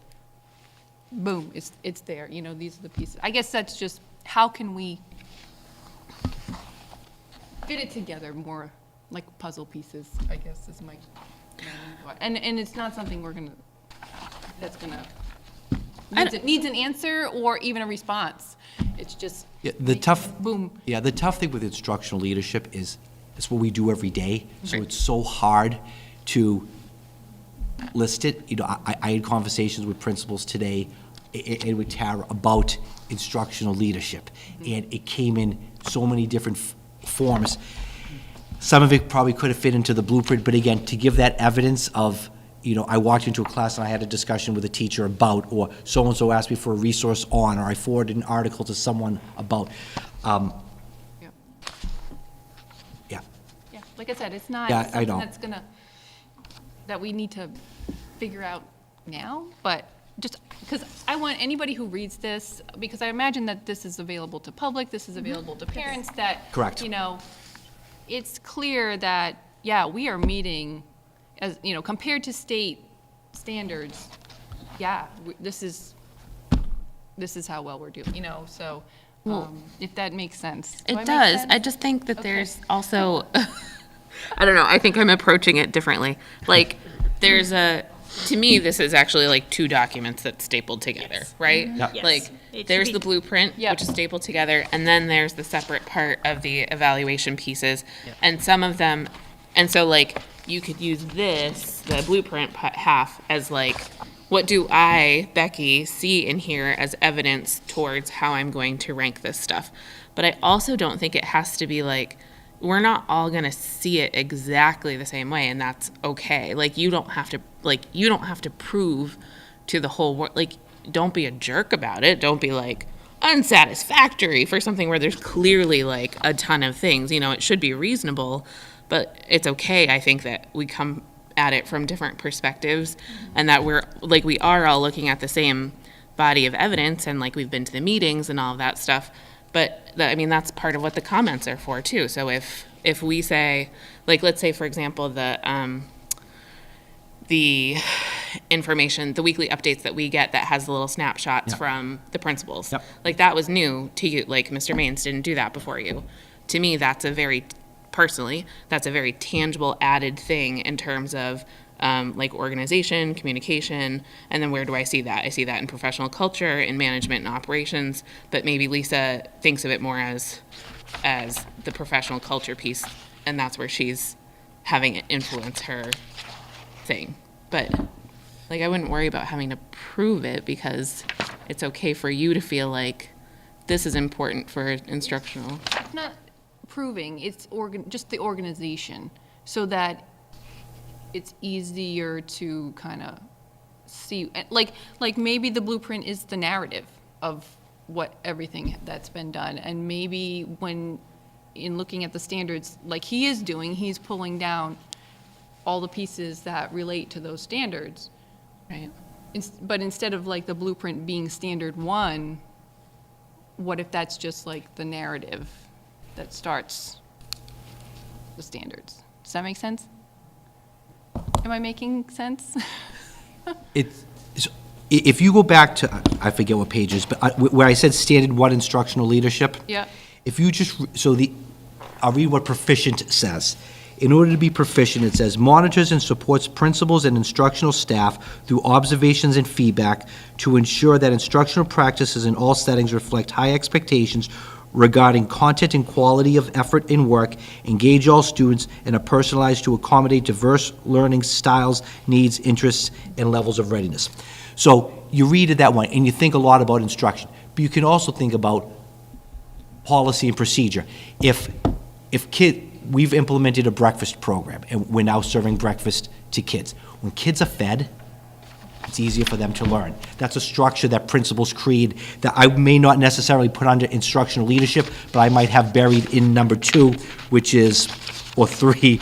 Boom, it's there, these are the pieces. I guess that's just, how can we fit it together more like puzzle pieces, I guess, is my thought. And it's not something needs an answer or even a response. It's just The tough boom. Yeah, the tough thing with instructional leadership is it's what we do every day. So it's so hard to list it. I had conversations with principals today and with Tara about instructional leadership, and it came in so many different forms. Some of it probably could have fit into the blueprint, but again, to give that evidence of, I walked into a class and I had a discussion with a teacher about, or so-and-so asked me for a resource on, or I forwarded an article to someone about. Yeah, like I said, it's not Yeah, I something know. that we need to figure out now, but just because I want anybody who reads this, because I imagine that this is available to public, this is available to parents, that, Correct. It's clear that, we are meeting, as, compared to state standards, this is this is how well we're doing, so, Well, if that makes sense. Do I It make does. sense? I just think that Okay. there's also, I don't know, I think I'm approaching it differently. Like, to me, this is actually like two documents that's stapled together, right? Yep. Yes. Like, It should there's be- the blueprint, which is stapled together, and then there's the separate part of the evaluation pieces. And some of them, and so like, you could use this, the blueprint half, as like, what do I, Becky, see in here as evidence towards how I'm going to rank this stuff? But I also don't think it has to be like, we're not all gonna see it exactly the same way, and that's okay. Like, you don't have to prove to the whole world, like, don't be a jerk about it. Don't be like unsatisfactory for something where there's clearly like a ton of things. It should be reasonable, but it's okay, I think, that we come at it from different perspectives, and that we are all looking at the same body of evidence, and like we've been to the meetings and all of that stuff. But that's part of what the comments are for too. So if we say, like, let's say for example the information, the weekly updates that we get that has the little snapshots from the principals, like that was new to you, like Mr. Maines didn't do that before you. To me, that's a very tangible added thing in terms of like organization, communication, and then where do I see that? I see that in professional culture, in management and operations, but maybe Lisa thinks of it more as the professional culture piece, and that's where she's having it influence her thing. But like, I wouldn't worry about having to prove it, because it's okay for you to feel like this is important for instructional. It's not proving, it's just the organization, so that it's easier to kind of see, like maybe the blueprint is the narrative of what everything that's been done, and maybe when in looking at the standards, like he is doing, he's pulling down all the pieces that relate to those standards. Right. But instead of like the blueprint being standard 1, what if that's just like the narrative that starts the standards? Does that make sense? Am I making sense? If you go back to, I forget what pages, but where I said standard 1 instructional leadership. Yeah. If you just, I'll read what proficient says. In order to be proficient, it says, monitors and supports principals and instructional staff through observations and feedback to ensure that instructional practices in all settings reflect high expectations regarding content and quality of effort in work, engage all students, and are personalized to accommodate diverse learning styles, needs, interests, and levels of readiness. So you read it that way, and you think a lot about instruction, but you can also think about policy and procedure. We've implemented a breakfast program, and we're now serving breakfast to kids. When kids are fed, it's easier for them to learn. That's a structure that principals create that I may not necessarily put under instructional leadership, but I might have buried in number 2, or 3,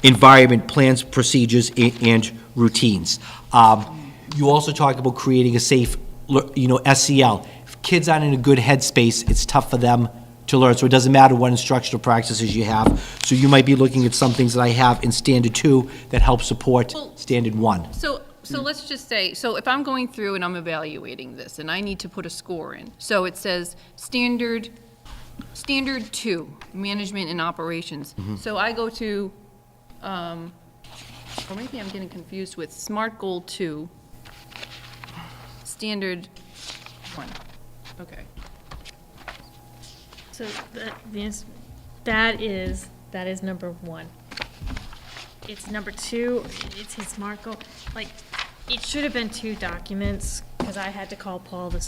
environment plans, procedures, and routines. You also talk about creating a safe, SEL. If kids aren't in a good headspace, it's tough for them to learn. So it doesn't matter what instructional practices you have. So you might be looking at some things that I have in standard 2 that help support standard 1. So let's just say, so if I'm going through and I'm evaluating this and I need to put a score in, so it says standard 2, management and operations. So I go to, or maybe I'm getting confused with SMART Goal 2, standard 1. Okay. So that is number 1. It's number 2, it's his SMART goal. Like, it should have been 2 documents, because I had to call Paul to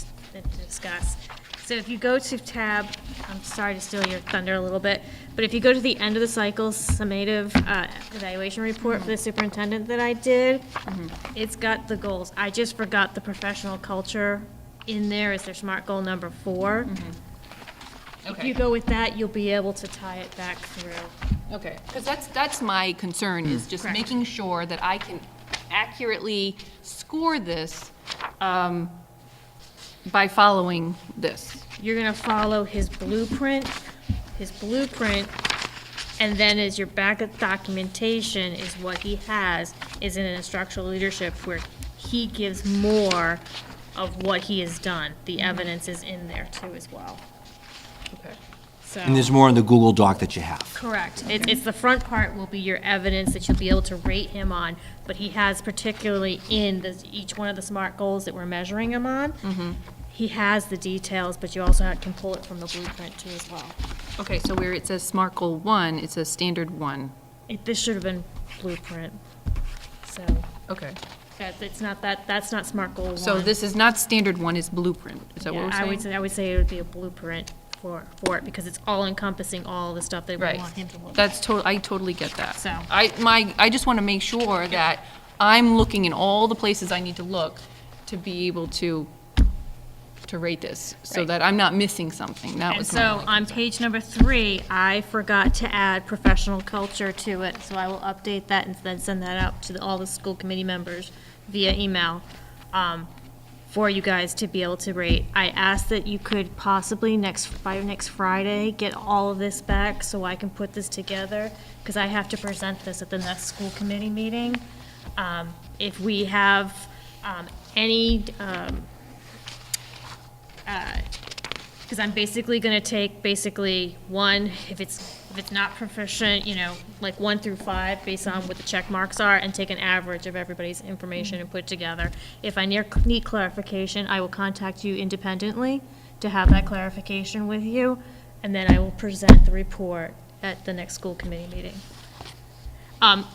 discuss. So if you go to tab, I'm sorry to steal your thunder a little bit, but if you go to the end of the cycle summative evaluation report for the superintendent that I did, it's got the goals. I just forgot the professional culture in there as their SMART goal number 4. If you go with that, you'll be able to tie it back through. Okay, because that's my concern, is just making sure that I can accurately score this by following this. You're gonna follow his blueprint, and then as your backup documentation is what he has is in an instructional leadership where he gives more of what he has done. The evidence is in there too as well. Okay. So. And there's more in the Google Doc that you have. Correct. It's the front part will be your evidence that you'll be able to rate him on, but he has particularly in each one of the SMART goals that we're measuring him on, he has the details, but you also can pull it from the blueprint too as well. Okay, so where it says SMART Goal 1, it says Standard 1. This should have been blueprint, so. Okay. That's not SMART Goal 1. So this is not Standard 1, it's Blueprint. Is that what Yeah, we're saying? I would say it would be a blueprint for it, because it's all encompassing all the stuff that we Right. want him to look at. That's I totally get that. So. I just want to make sure that I'm looking in all the places I need to look to be able to rate this, so Right. that I'm not missing something. That And was so on page number 3, I forgot to add professional culture to it, so I will update that and then send that out to all the school committee members via email for you guys to be able to rate. I asked that you could possibly by next Friday get all of this back so I can put this together, because I have to present this at the next school committee meeting. If we have any because I'm basically going to take one, if it's not proficient, like 1 through 5, based on what the check marks are, and take an average of everybody's information and put it together. If I need clarification, I will contact you independently to have that clarification with you, and then I will present the report at the next school committee meeting.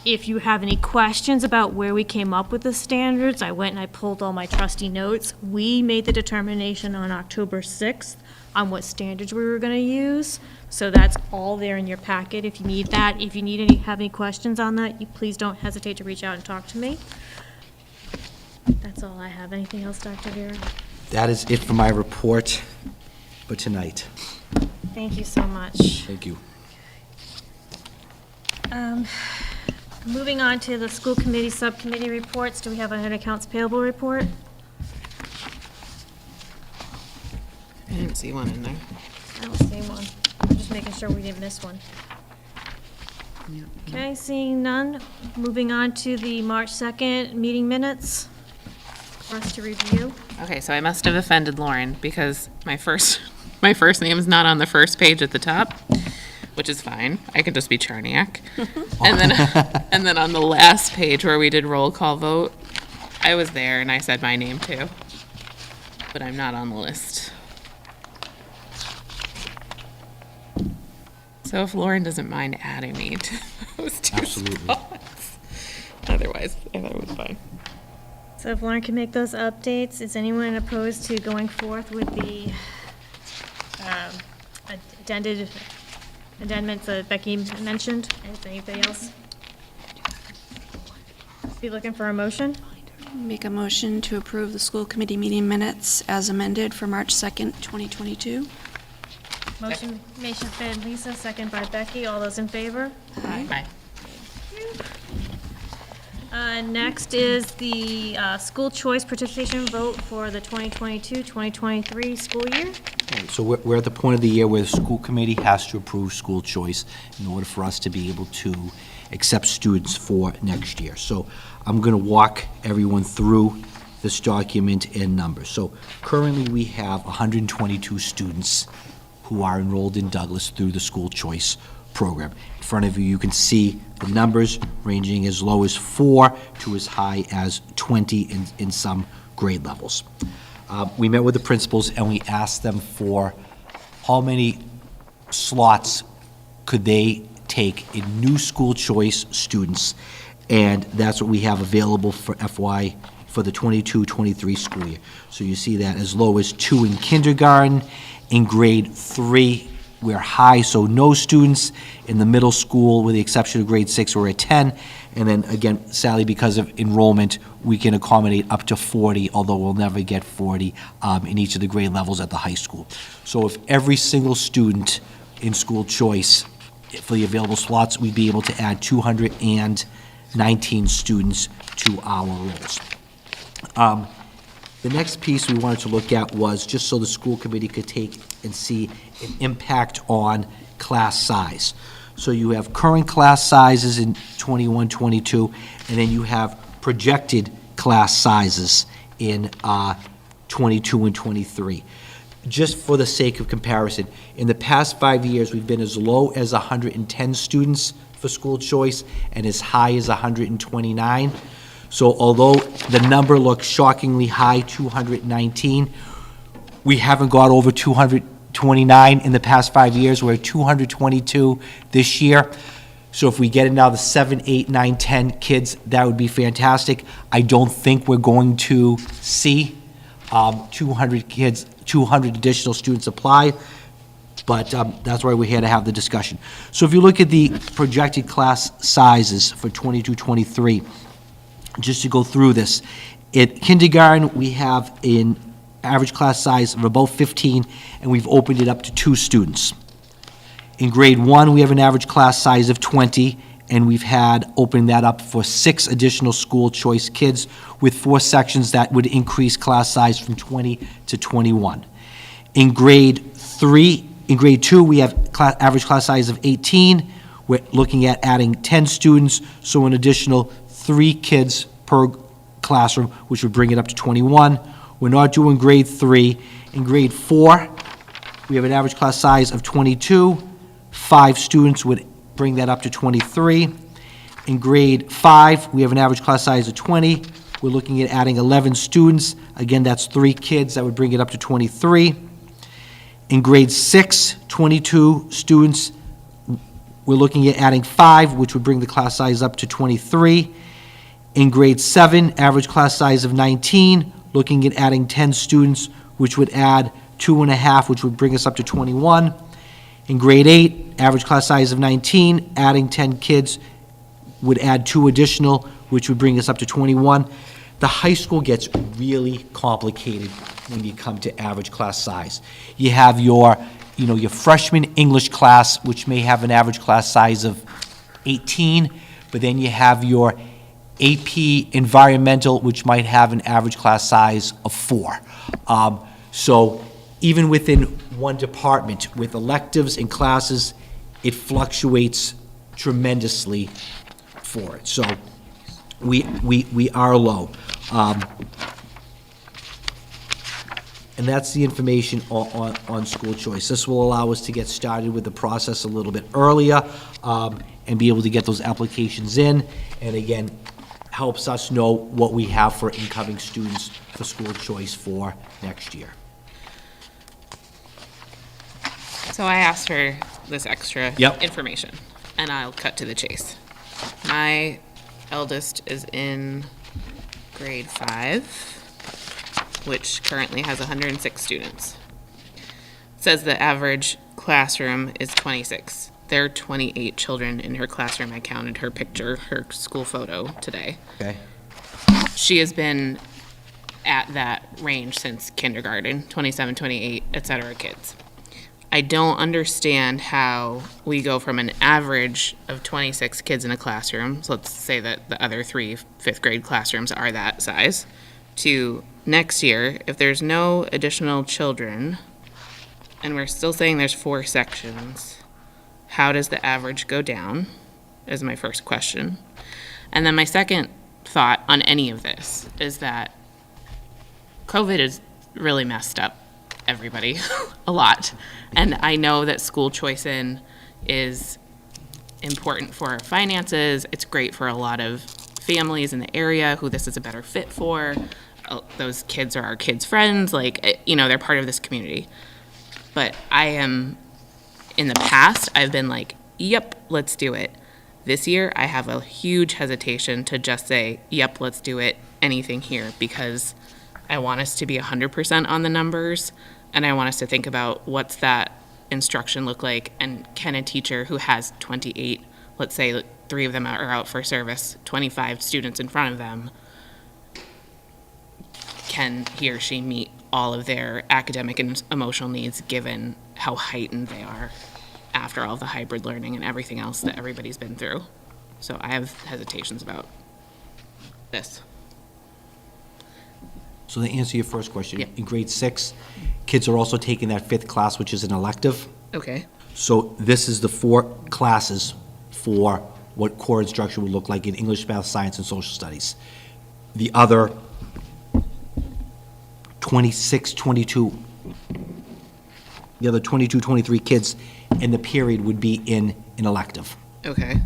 If you have any questions about where we came up with the standards, I went and I pulled all my trusty notes. We made the determination on October 6th on what standards we were going to use. So that's all there in your packet if you need that. If you have any questions on that, you please don't hesitate to reach out and talk to me. That's all I have. Anything else, Dr. Vera? That is it for my report for tonight. Thank you so much. Thank you. Moving on to the school committee, subcommittee reports. Do we have an accounts payable report? I didn't see one in there. I don't see one. I'm just making sure we didn't miss one. Okay, seeing none. Moving on to the March 2nd meeting minutes for us to review. Okay, so I must have offended Lauren, because my first name is not on the first page at the top, which is fine. I could just be Charniak. And then on the last page where we did roll call vote, I was there and I said my name too, but I'm not on the list. So if Lauren doesn't mind adding me to those two spots. Otherwise, I thought it was fine. So if Lauren can make those updates, is anyone opposed to going forth with the amendments that Becky mentioned? Is anybody else? Be looking for a motion? Make a motion to approve the school committee meeting minutes as amended for March 2nd, 2022. Motion made by Lisa, second by Becky. All those in favor? Aye. Next is the school choice participation vote for the 2022-2023 school year. Okay, so we're at the point of the year where the school committee has to approve school choice in order for us to be able to accept students for next year. So I'm going to walk everyone through this document in numbers. So currently we have 122 students who are enrolled in Douglas through the school choice program. In front of you, you can see the numbers ranging as low as 4 to as high as 20 in some grade levels. We met with the principals and we asked them for how many slots could they take in new school choice students, and that's what we have available for for the 22-23 school year. So you see that as low as 2 in kindergarten. In grade 3, we're high, so no students. In the middle school, with the exception of grade 6, we're at 10. And then again, Sally, because of enrollment, we can accommodate up to 40, although we'll never get 40 in each of the grade levels at the high school. So if every single student in school choice, for the available slots, we'd be able to add 219 students to our rolls. The next piece we wanted to look at was just so the school committee could take and see an impact on class size. So you have current class sizes in 21, 22, and then you have projected class sizes in 22 and 23. Just for the sake of comparison, in the past 5 years, we've been as low as 110 students for school choice and as high as 129. So although the number looks shockingly high, 219, we haven't got over 229 in the past 5 years. We're at 222 this year. So if we get it now, the 7, 8, 9, 10 kids, that would be fantastic. I don't think we're going to see 200 kids, 200 additional students apply, but that's why we're here to have the discussion. So if you look at the projected class sizes for 22-23, just to go through this, at kindergarten, we have an average class size of about 15, and we've opened it up to 2 students. In grade 1, we have an average class size of 20, and we've had opened that up for 6 additional school choice kids with 4 sections that would increase class size from 20 to 21. In grade 2, we have average class size of 18. We're looking at adding 10 students, so an additional 3 kids per classroom, which would bring it up to 21. We're not doing grade 3. In grade 4, we have an average class size of 22. 5 students would bring that up to 23. In grade 5, we have an average class size of 20. We're looking at adding 11 students. Again, that's 3 kids. That would bring it up to 23. In grade 6, 22 students. We're looking at adding 5, which would bring the class size up to 23. In grade 7, average class size of 19. Looking at adding 10 students, which would add 2.5, which would bring us up to 21. In grade 8, average class size of 19, adding 10 kids would add 2 additional, which would bring us up to 21. The high school gets really complicated when you come to average class size. You have your freshman English class, which may have an average class size of 18, but then you have your AP environmental, which might have an average class size of 4. So even within one department, with electives and classes, it fluctuates tremendously for it. So we are low. And that's the information on school choice. This will allow us to get started with the process a little bit earlier and be able to get those applications in. And again, helps us know what we have for incoming students for school choice for next year. So I asked for this extra Yep. information, and I'll cut to the chase. My eldest is in grade 5, which currently has 106 students. It says the average classroom is 26. There are 28 children in her classroom. I counted her picture, her school photo today. Okay. She has been at that range since kindergarten, 27, 28, et cetera, kids. I don't understand how we go from an average of 26 kids in a classroom, so let's say that the other 3 fifth grade classrooms are that size, to next year, if there's no additional children, and we're still saying there's 4 sections, how does the average go down, is my first question. And then my second thought on any of this is that COVID has really messed up everybody a lot. And I know that school choice in is important for our finances. It's great for a lot of families in the area who this is a better fit for. Those kids are our kids' friends. They're part of this community. But in the past, I've been like, yep, let's do it. This year, I have a huge hesitation to just say, yep, let's do it, anything here, because I want us to be 100% on the numbers, and I want us to think about what's that instruction look like, and can a teacher who has 28, let's say 3 of them are out for service, 25 students in front of them, can he or she meet all of their academic and emotional needs given how heightened they are after all the hybrid learning and everything else that everybody's been through? So I have hesitations about this. So to answer your first question, in grade 6, kids are also taking that 5th class, which is an elective. Okay. So this is the 4 classes for what core instruction would look like in English, math, science, and social studies. the other 26, 22, the other 22, 23 kids in the period would be in an elective. Okay.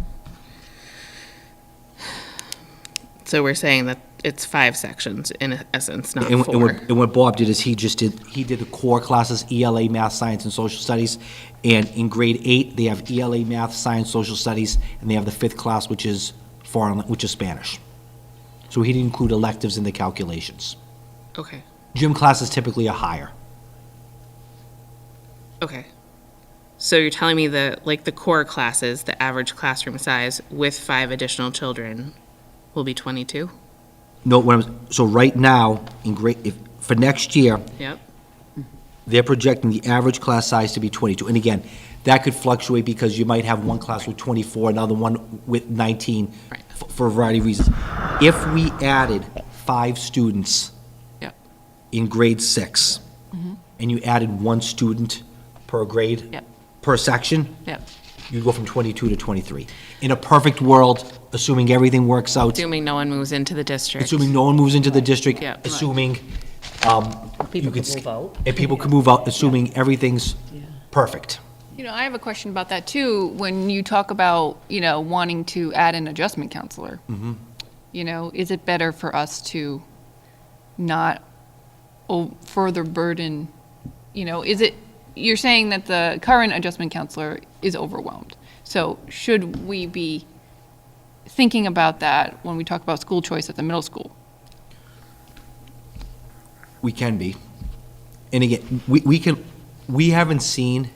So we're saying that it's 5 sections in essence, not And 4. and what Bob did is he did the core classes, ELA, Math, Science, and Social Studies. And in grade 8, they have ELA, Math, Science, Social Studies, and they have the 5th class, which is which is Spanish. So he didn't include electives in the calculations. Okay. Gym classes typically are higher. Okay. So you're telling me that, like, the core classes, the average classroom size with 5 additional children will be 22? No, so right now, for next year, Yep. they're projecting the average class size to be 22. And again, that could fluctuate because you might have one class with 24, another one with 19, for a variety of reasons. If we added 5 students Yep. in grade 6, and you added 1 student per grade, Yep. per section, Yep. you'd go from 22 to 23. In a perfect world, assuming everything works out, Assuming no one moves into the district. assuming no one moves into the district, Yep. assuming People can move out. and people can move out, assuming everything's perfect. You know, I have a question about that too. When you talk about, wanting to add an adjustment counselor, is it better for us to not further burden, you're saying that the current adjustment counselor is overwhelmed. So should we be thinking about that when we talk about school choice at the middle school? We can be. And again, we haven't seen,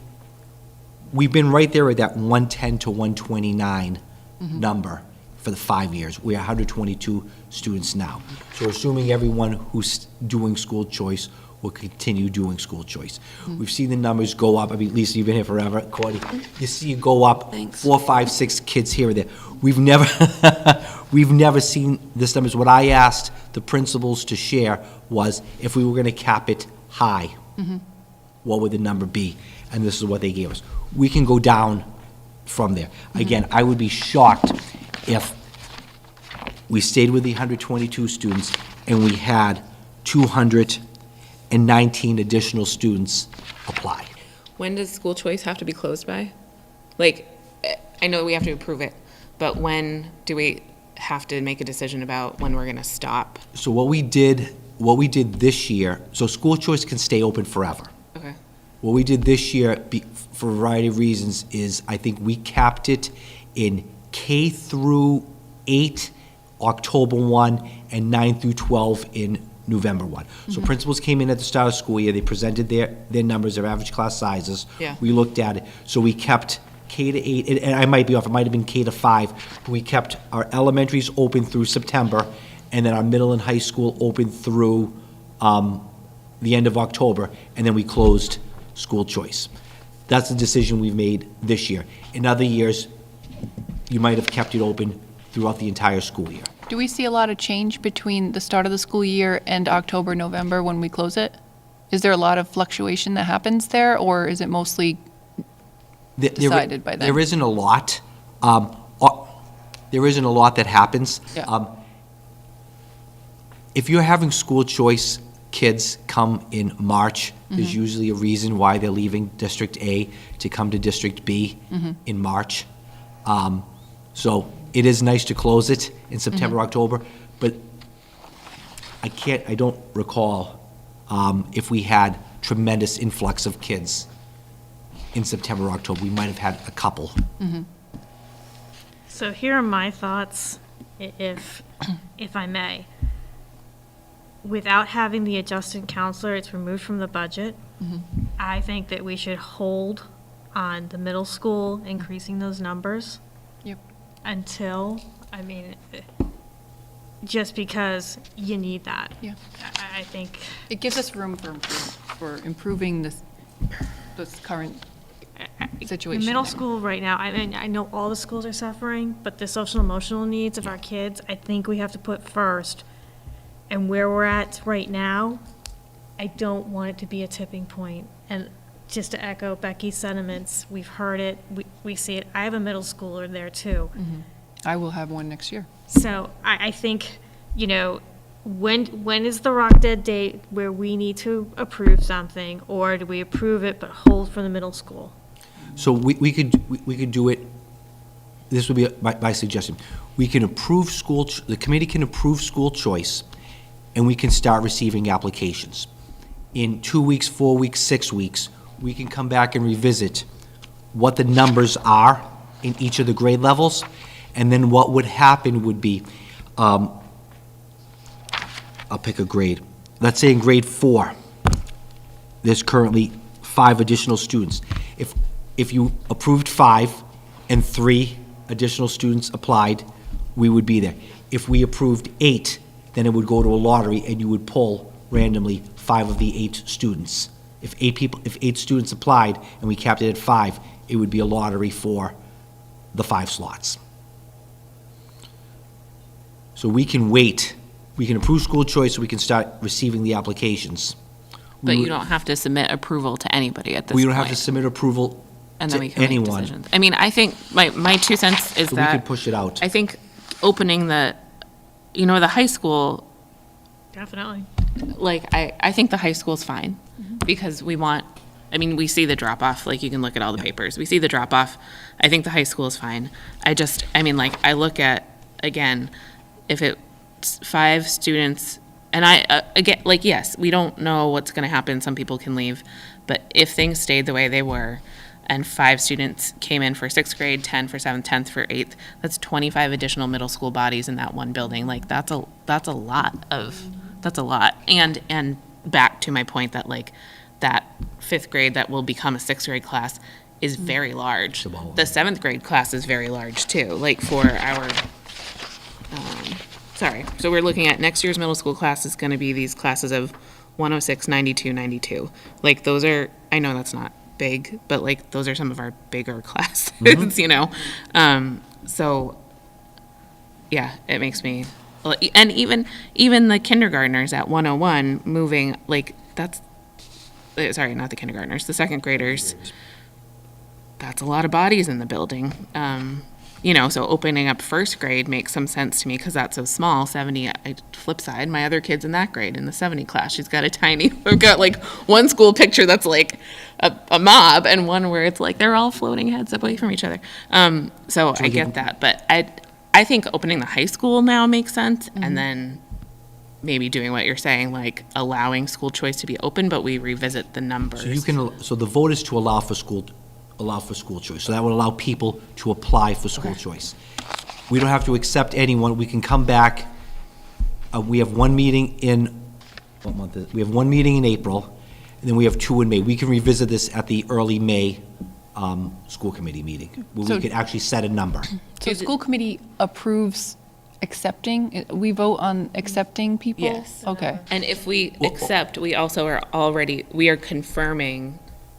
we've been right there at that 110 to 129 number for the 5 years. We're 122 students now. So assuming everyone who's doing school choice will continue doing school choice. We've seen the numbers go up. I mean, Lisa, you've been here forever. Cordy, you see it go up. Thanks. 4, 5, 6 kids here or there. We've never seen this numbers. What I asked the principals to share was if we were going to cap it high, what would the number be? And this is what they gave us. We can go down from there. Again, I would be shocked if we stayed with the 122 students and we had 219 additional students apply. When does school choice have to be closed by? Like, I know we have to approve it, but when do we have to make a decision about when we're going to stop? So what we did this year, so school choice can stay open forever. Okay. What we did this year, for a variety of reasons, is I think we capped it in K through 8, October 1, and 9 through 12 in November 1. So principals came in at the start of the school year, they presented their numbers, their average class sizes. Yeah. We looked at it, so we kept K to 8, and I might be off, it might have been K to 5, but we kept our elementaries open through September, and then our middle and high school open through the end of October, and then we closed school choice. That's the decision we've made this year. In other years, you might have kept it open throughout the entire school year. Do we see a lot of change between the start of the school year and October, November when we close it? Is there a lot of fluctuation that happens there, or is it mostly decided by then? There isn't a lot. There isn't a lot that happens. Yeah. If you're having school choice kids come in March, there's usually a reason why they're leaving District A to come to District B in March. So it is nice to close it in September, October, but I don't recall if we had tremendous influx of kids in September, October. We might have had a couple. So here are my thoughts, if I may. Without having the adjustment counselor, it's removed from the budget. I think that we should hold on the middle school, increasing those numbers. Yep. Until, just because you need that. Yeah. I think. It gives us room for improving this current situation. In middle school right now, I know all the schools are suffering, but the social emotional needs of our kids, I think we have to put first. And where we're at right now, I don't want it to be a tipping point. And just to echo Becky's sentiments, we've heard it, we see it. I have a middle schooler there too. I will have one next year. So I think, when is the rock dead date where we need to approve something, or do we approve it but hold for the middle school? So we could do it, this would be my suggestion. We can approve the committee can approve school choice, and we can start receiving applications. In 2 weeks, 4 weeks, 6 weeks, we can come back and revisit what the numbers are in each of the grade levels, and then what would happen would be, I'll pick a grade. Let's say in grade 4, there's currently 5 additional students. If you approved 5 and 3 additional students applied, we would be there. If we approved 8, then it would go to a lottery and you would pull randomly 5 of the 8 students. If 8 students applied and we capped it at 5, it would be a lottery for the 5 slots. So we can wait. We can approve school choice so we can start receiving the applications. But you don't have to submit approval to anybody at this point. We don't have to submit approval And to then we can make anyone. decisions. I mean, I think my 2 cents is So that. we could push it out. I think opening the high school, Definitely. like, I think the high school's fine, because we see the drop-off, like, you can look at all the papers, we see the drop-off. I think the high school is fine. I look at, again, if it's 5 students, and again, like, yes, we don't know what's gonna happen, some people can leave, but if things stayed the way they were, and 5 students came in for 6th grade, 10 for 7th, 10th for 8th, that's 25 additional middle school bodies in that one building. Like, that's a lot. And back to my point that, like, that 5th grade that will become a 6th grade class is very large. The 7th grade class is very large too, like, for our, so we're looking at next year's middle school class is gonna be these classes of 106, 92, 92. Like, those are, I know that's not big, but, like, those are some of our bigger classes, you know? So, yeah, it makes me, and even the kindergartners at 101 moving, like, that's, sorry, not the kindergartners, the 2nd graders, that's a lot of bodies in the building. So opening up 1st grade makes some sense to me because that's so small, 70, flip side, my other kid's in that grade, in the 70 class, she's got we've got, like, one school picture that's, like, a mob, and one where it's, like, they're all floating heads away from each other. So I get that, but I think opening the high school now makes sense, and then maybe doing what you're saying, like, allowing school choice to be open, but we revisit the numbers. So the vote is to allow for school choice. So that would allow people to apply for school choice. We don't have to accept anyone. We can come back. We have one meeting in, what month is it? We have one meeting in April, and then we have 2 in May. We can revisit this at the early May school committee meeting, where we could actually set a number. So school committee approves accepting, we vote on accepting people? Yes. Okay. And if we accept, we also are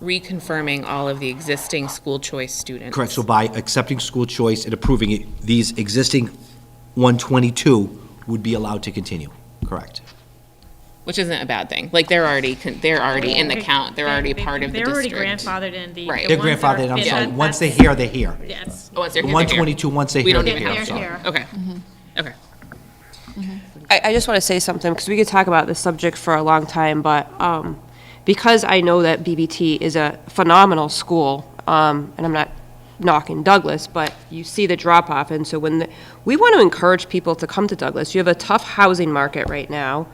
reconfirming all of the existing school choice students. Correct. So by accepting school choice and approving it, these existing 122 would be allowed to continue. Correct. Which isn't a bad thing. Like, they're already in the count. They're already part of the district. They're already grandfathered in the. Right. They're grandfathered, I'm sorry. Once they're here, they're here. Yes. Once they're The here, 122, once they're We here, don't they're even here. have I'm to. sorry. Okay. I just want to say something, because we could talk about this subject for a long time, but because I know that BBT is a phenomenal school, and I'm not knocking Douglas, but you see the drop-off, and so we want to encourage people to come to Douglas. You have a tough housing market right now.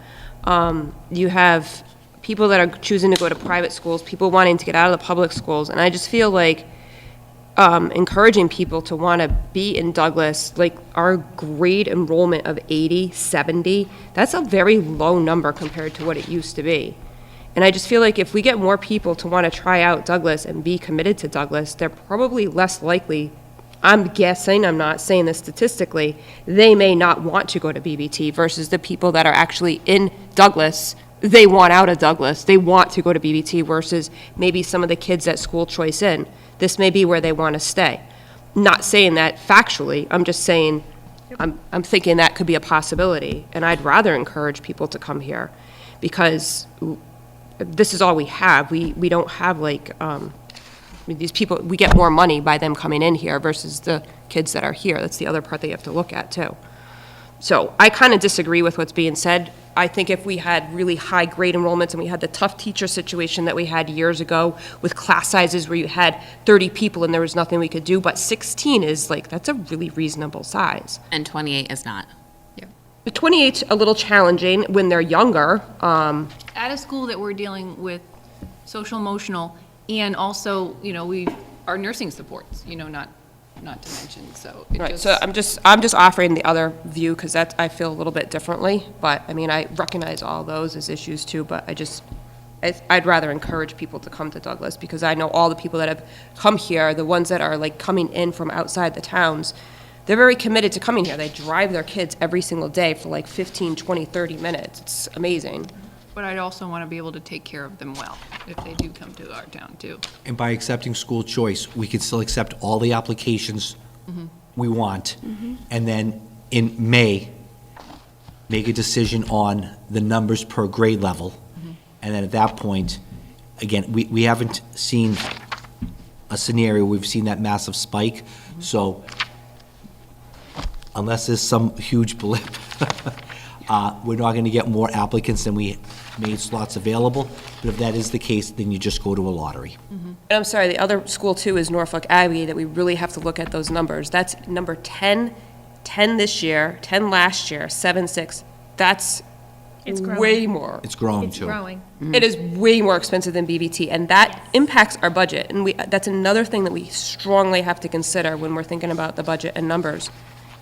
You have people that are choosing to go to private schools, people wanting to get out of the public schools, and I just feel like encouraging people to want to be in Douglas, like our grade enrollment of 80, 70, that's a very low number compared to what it used to be. And I just feel like if we get more people to want to try out Douglas and be committed to Douglas, they're probably less likely, I'm guessing, I'm not saying this statistically, they may not want to go to BBT versus the people that are actually in Douglas, they want out of Douglas, they want to go to BBT versus maybe some of the kids at school choice in. This may be where they want to stay. Not saying that factually, I'm just saying, I'm thinking that could be a possibility, and I'd rather encourage people to come here because this is all we have. We don't have these people, we get more money by them coming in here versus the kids that are here. That's the other part that you have to look at too. So I kind of disagree with what's being said. I think if we had really high grade enrollments and we had the tough teacher situation that we had years ago with class sizes where you had 30 people and there was nothing we could do, but 16 is like, that's a really reasonable size. And 28 is not. The 28's a little challenging when they're younger. At a school that we're dealing with social emotional and also, our nursing supports, not to mention, so. Right, so I'm just offering the other view because that, I feel a little bit differently, but I mean, I recognize all those as issues too, but I'd rather encourage people to come to Douglas because I know all the people that have come here, the ones that are like coming in from outside the towns, they're very committed to coming here. They drive their kids every single day for like 15, 20, 30 minutes. It's amazing. But I'd also want to be able to take care of them well if they do come to our town too. And by accepting school choice, we can still accept all the applications we want. And then in May, make a decision on the numbers per grade level. And then at that point, again, we haven't seen a scenario, we've seen that massive spike. So unless there's some huge blip, we're not going to get more applicants than we made slots available. But if that is the case, then you just go to a lottery. And I'm sorry, the other school too is Norfolk Abbey, that we really have to look at those numbers. That's number 10, 10 this year, 10 last year, 7, 6. That's way more. It's growing It's too. growing. It is way more expensive than BBT, and that impacts our budget. And that's another thing that we strongly have to consider when we're thinking about the budget and numbers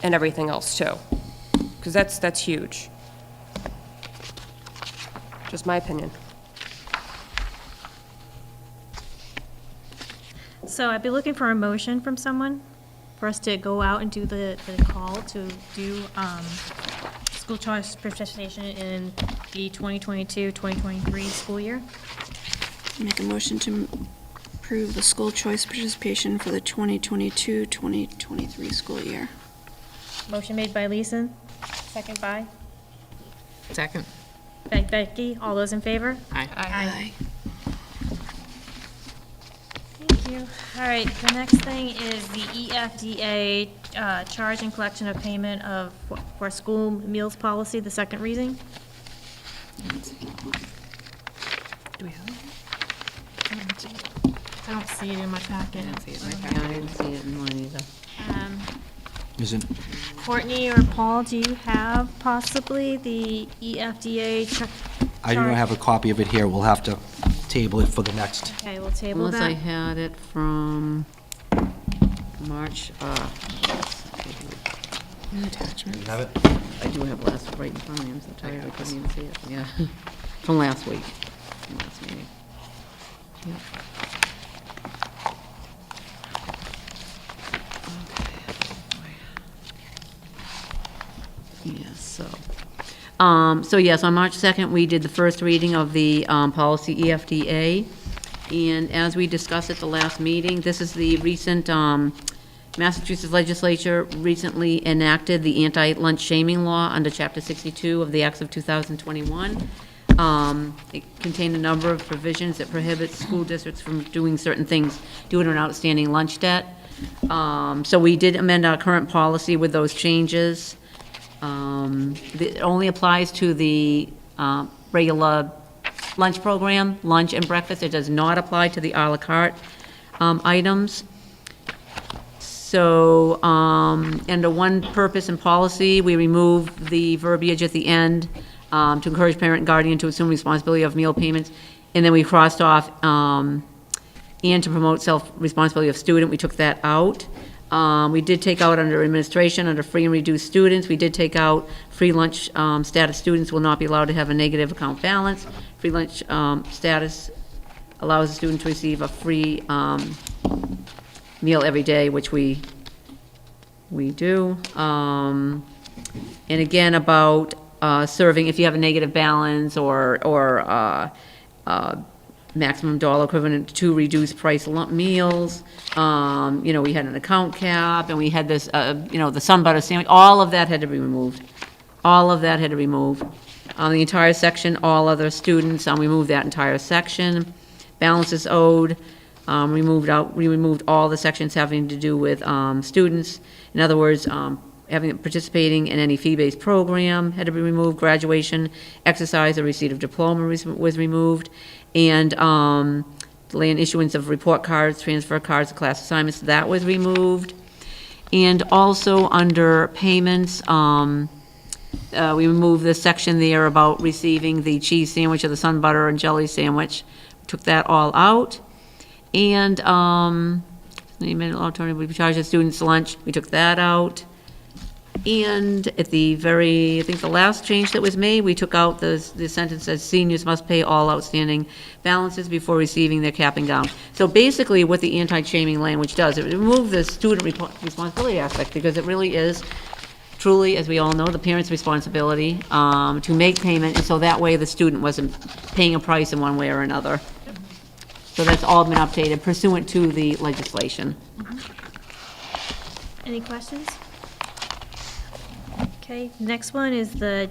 and everything else too. Because that's huge. Just my opinion. So I'd be looking for a motion from someone for us to go out and do the call to do school choice participation in the 2022-2023 school year. Make a motion to approve the school choice participation for the 2022-2023 school year. Motion made by Lisa, second by Second. Becky. All those in favor? Aye. Aye. Thank you. All right, the next thing is the EFDA charge and collection of payment for school meals policy, the second reading. Do we have it? I don't see it in my packet. I didn't see it in mine either. Isn't, Courtney or Paul, do you have possibly the EFDA check? I do not have a copy of it here. We'll have to table it for the next. Okay, we'll table Unless I that. had it from March, You have it? I do have last, right in front of me, I'm so tired, I couldn't even see it, yeah. From last week, from last meeting. Yep. Yes, so yes, on March 2nd, we did the first reading of the policy EFDA. And as we discussed at the last meeting, this is the recent, Massachusetts legislature recently enacted the anti-lunch shaming law under Chapter 62 of the Acts of 2021. It contained a number of provisions that prohibit school districts from doing certain things due to an outstanding lunch debt. So we did amend our current policy with those changes. It only applies to the regular lunch program, lunch and breakfast. It does not apply to the à la carte items. So, under one purpose and policy, we removed the verbiage at the end to encourage parent and guardian to assume responsibility of meal payments. And then we crossed off, and to promote self-responsibility of student, we took that out. We did take out under administration, under free and reduced students, we did take out free lunch status students will not be allowed to have a negative account balance. Free lunch status allows a student to receive a free meal every day, which we do. And again, about serving, if you have a negative balance or maximum dollar equivalent to 2 reduced price meals. We had an account cap, and we had this, the sun butter sandwich. All of that had to be removed. All of that had to be removed. The entire section, all other students, we moved that entire section. Balances owed, we removed all the sections having to do with students. In other words, participating in any fee-based program had to be removed, graduation, exercise, or receipt of diploma was removed, and delay in issuance of report cards, transfer cards, class assignments, that was removed. And also under payments, we removed the section there about receiving the cheese sandwich or the sun butter and jelly sandwich. Took that all out. And, alternative would be charged as students' lunch. We took that out. And at the I think the last change that was made, we took out the sentence that seniors must pay all outstanding balances before receiving their cap and gown. So basically what the anti-shaming language does, it removes the student responsibility aspect, because it really is truly, as we all know, the parent's responsibility to make payment, and so that way the student wasn't paying a price in one way or another. So that's all been updated pursuant to the legislation. Any questions? Okay, next one is the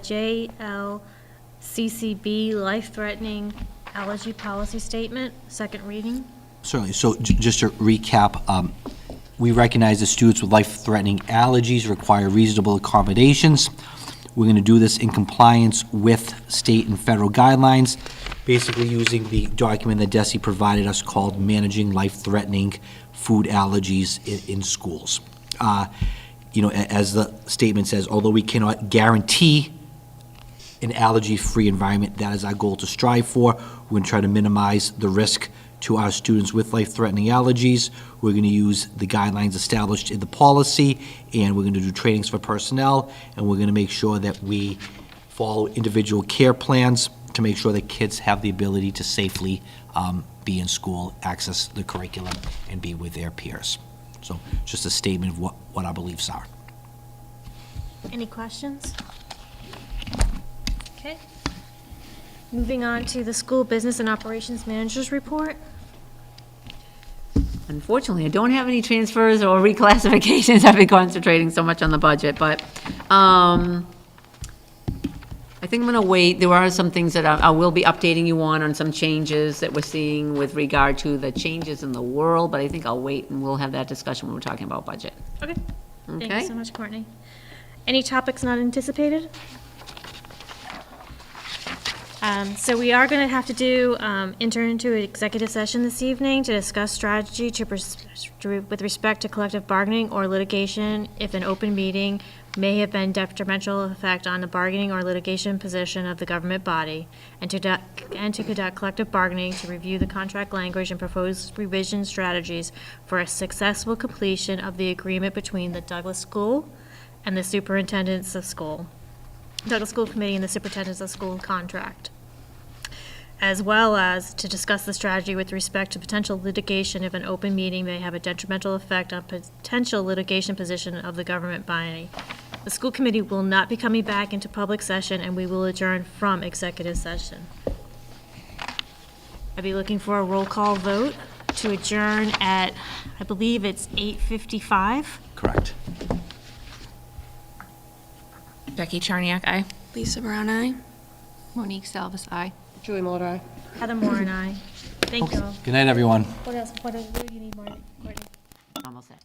JLCCB life-threatening allergy policy statement, second reading. Certainly. So just to recap, we recognize that students with life-threatening allergies require reasonable accommodations. We're going to do this in compliance with state and federal guidelines, basically using the document that Desi provided us called Managing Life-Threatening Food Allergies in Schools. As the statement says, although we cannot guarantee an allergy-free environment, that is our goal to strive for. We're going to try to minimize the risk to our students with life-threatening allergies. We're going to use the guidelines established in the policy, and we're going to do trainings for personnel, and we're going to make sure that we follow individual care plans to make sure that kids have the ability to safely be in school, access the curriculum, and be with their peers. So just a statement of what our beliefs are. Any questions? Okay. Moving on to the school business and operations managers report. Unfortunately, I don't have any transfers or reclassifications. I've been concentrating so much on the budget, but I think I'm going to wait. There are some things that I will be updating you on some changes that we're seeing with regard to the changes in the world, but I think I'll wait and we'll have that discussion when we're talking about budget. Okay. Thank Okay. you so much, Courtney. Any topics not anticipated? So we are going to have to enter into an executive session this evening to discuss strategy with respect to collective bargaining or litigation if an open meeting may have been detrimental effect on the bargaining or litigation position of the government body, and to conduct collective bargaining to review the contract language and propose revision strategies for a successful completion of the agreement between the Douglas School and the Superintendents of School, Douglas School Committee and the Superintendents of School contract, as well as to discuss the strategy with respect to potential litigation if an open meeting may have a detrimental effect on potential litigation position of the government body. The school committee will not be coming back into public session, and we will adjourn from executive session. I'd be looking for a roll call vote to adjourn at, I believe it's 8:55. Correct. Becky Charniak, aye. Lisa Brown, aye. Monique Salvis, aye. Julie Mulder, aye. Heather Moore and I. Thank you all. Good night, everyone. What else do you need, Courtney? Almost set.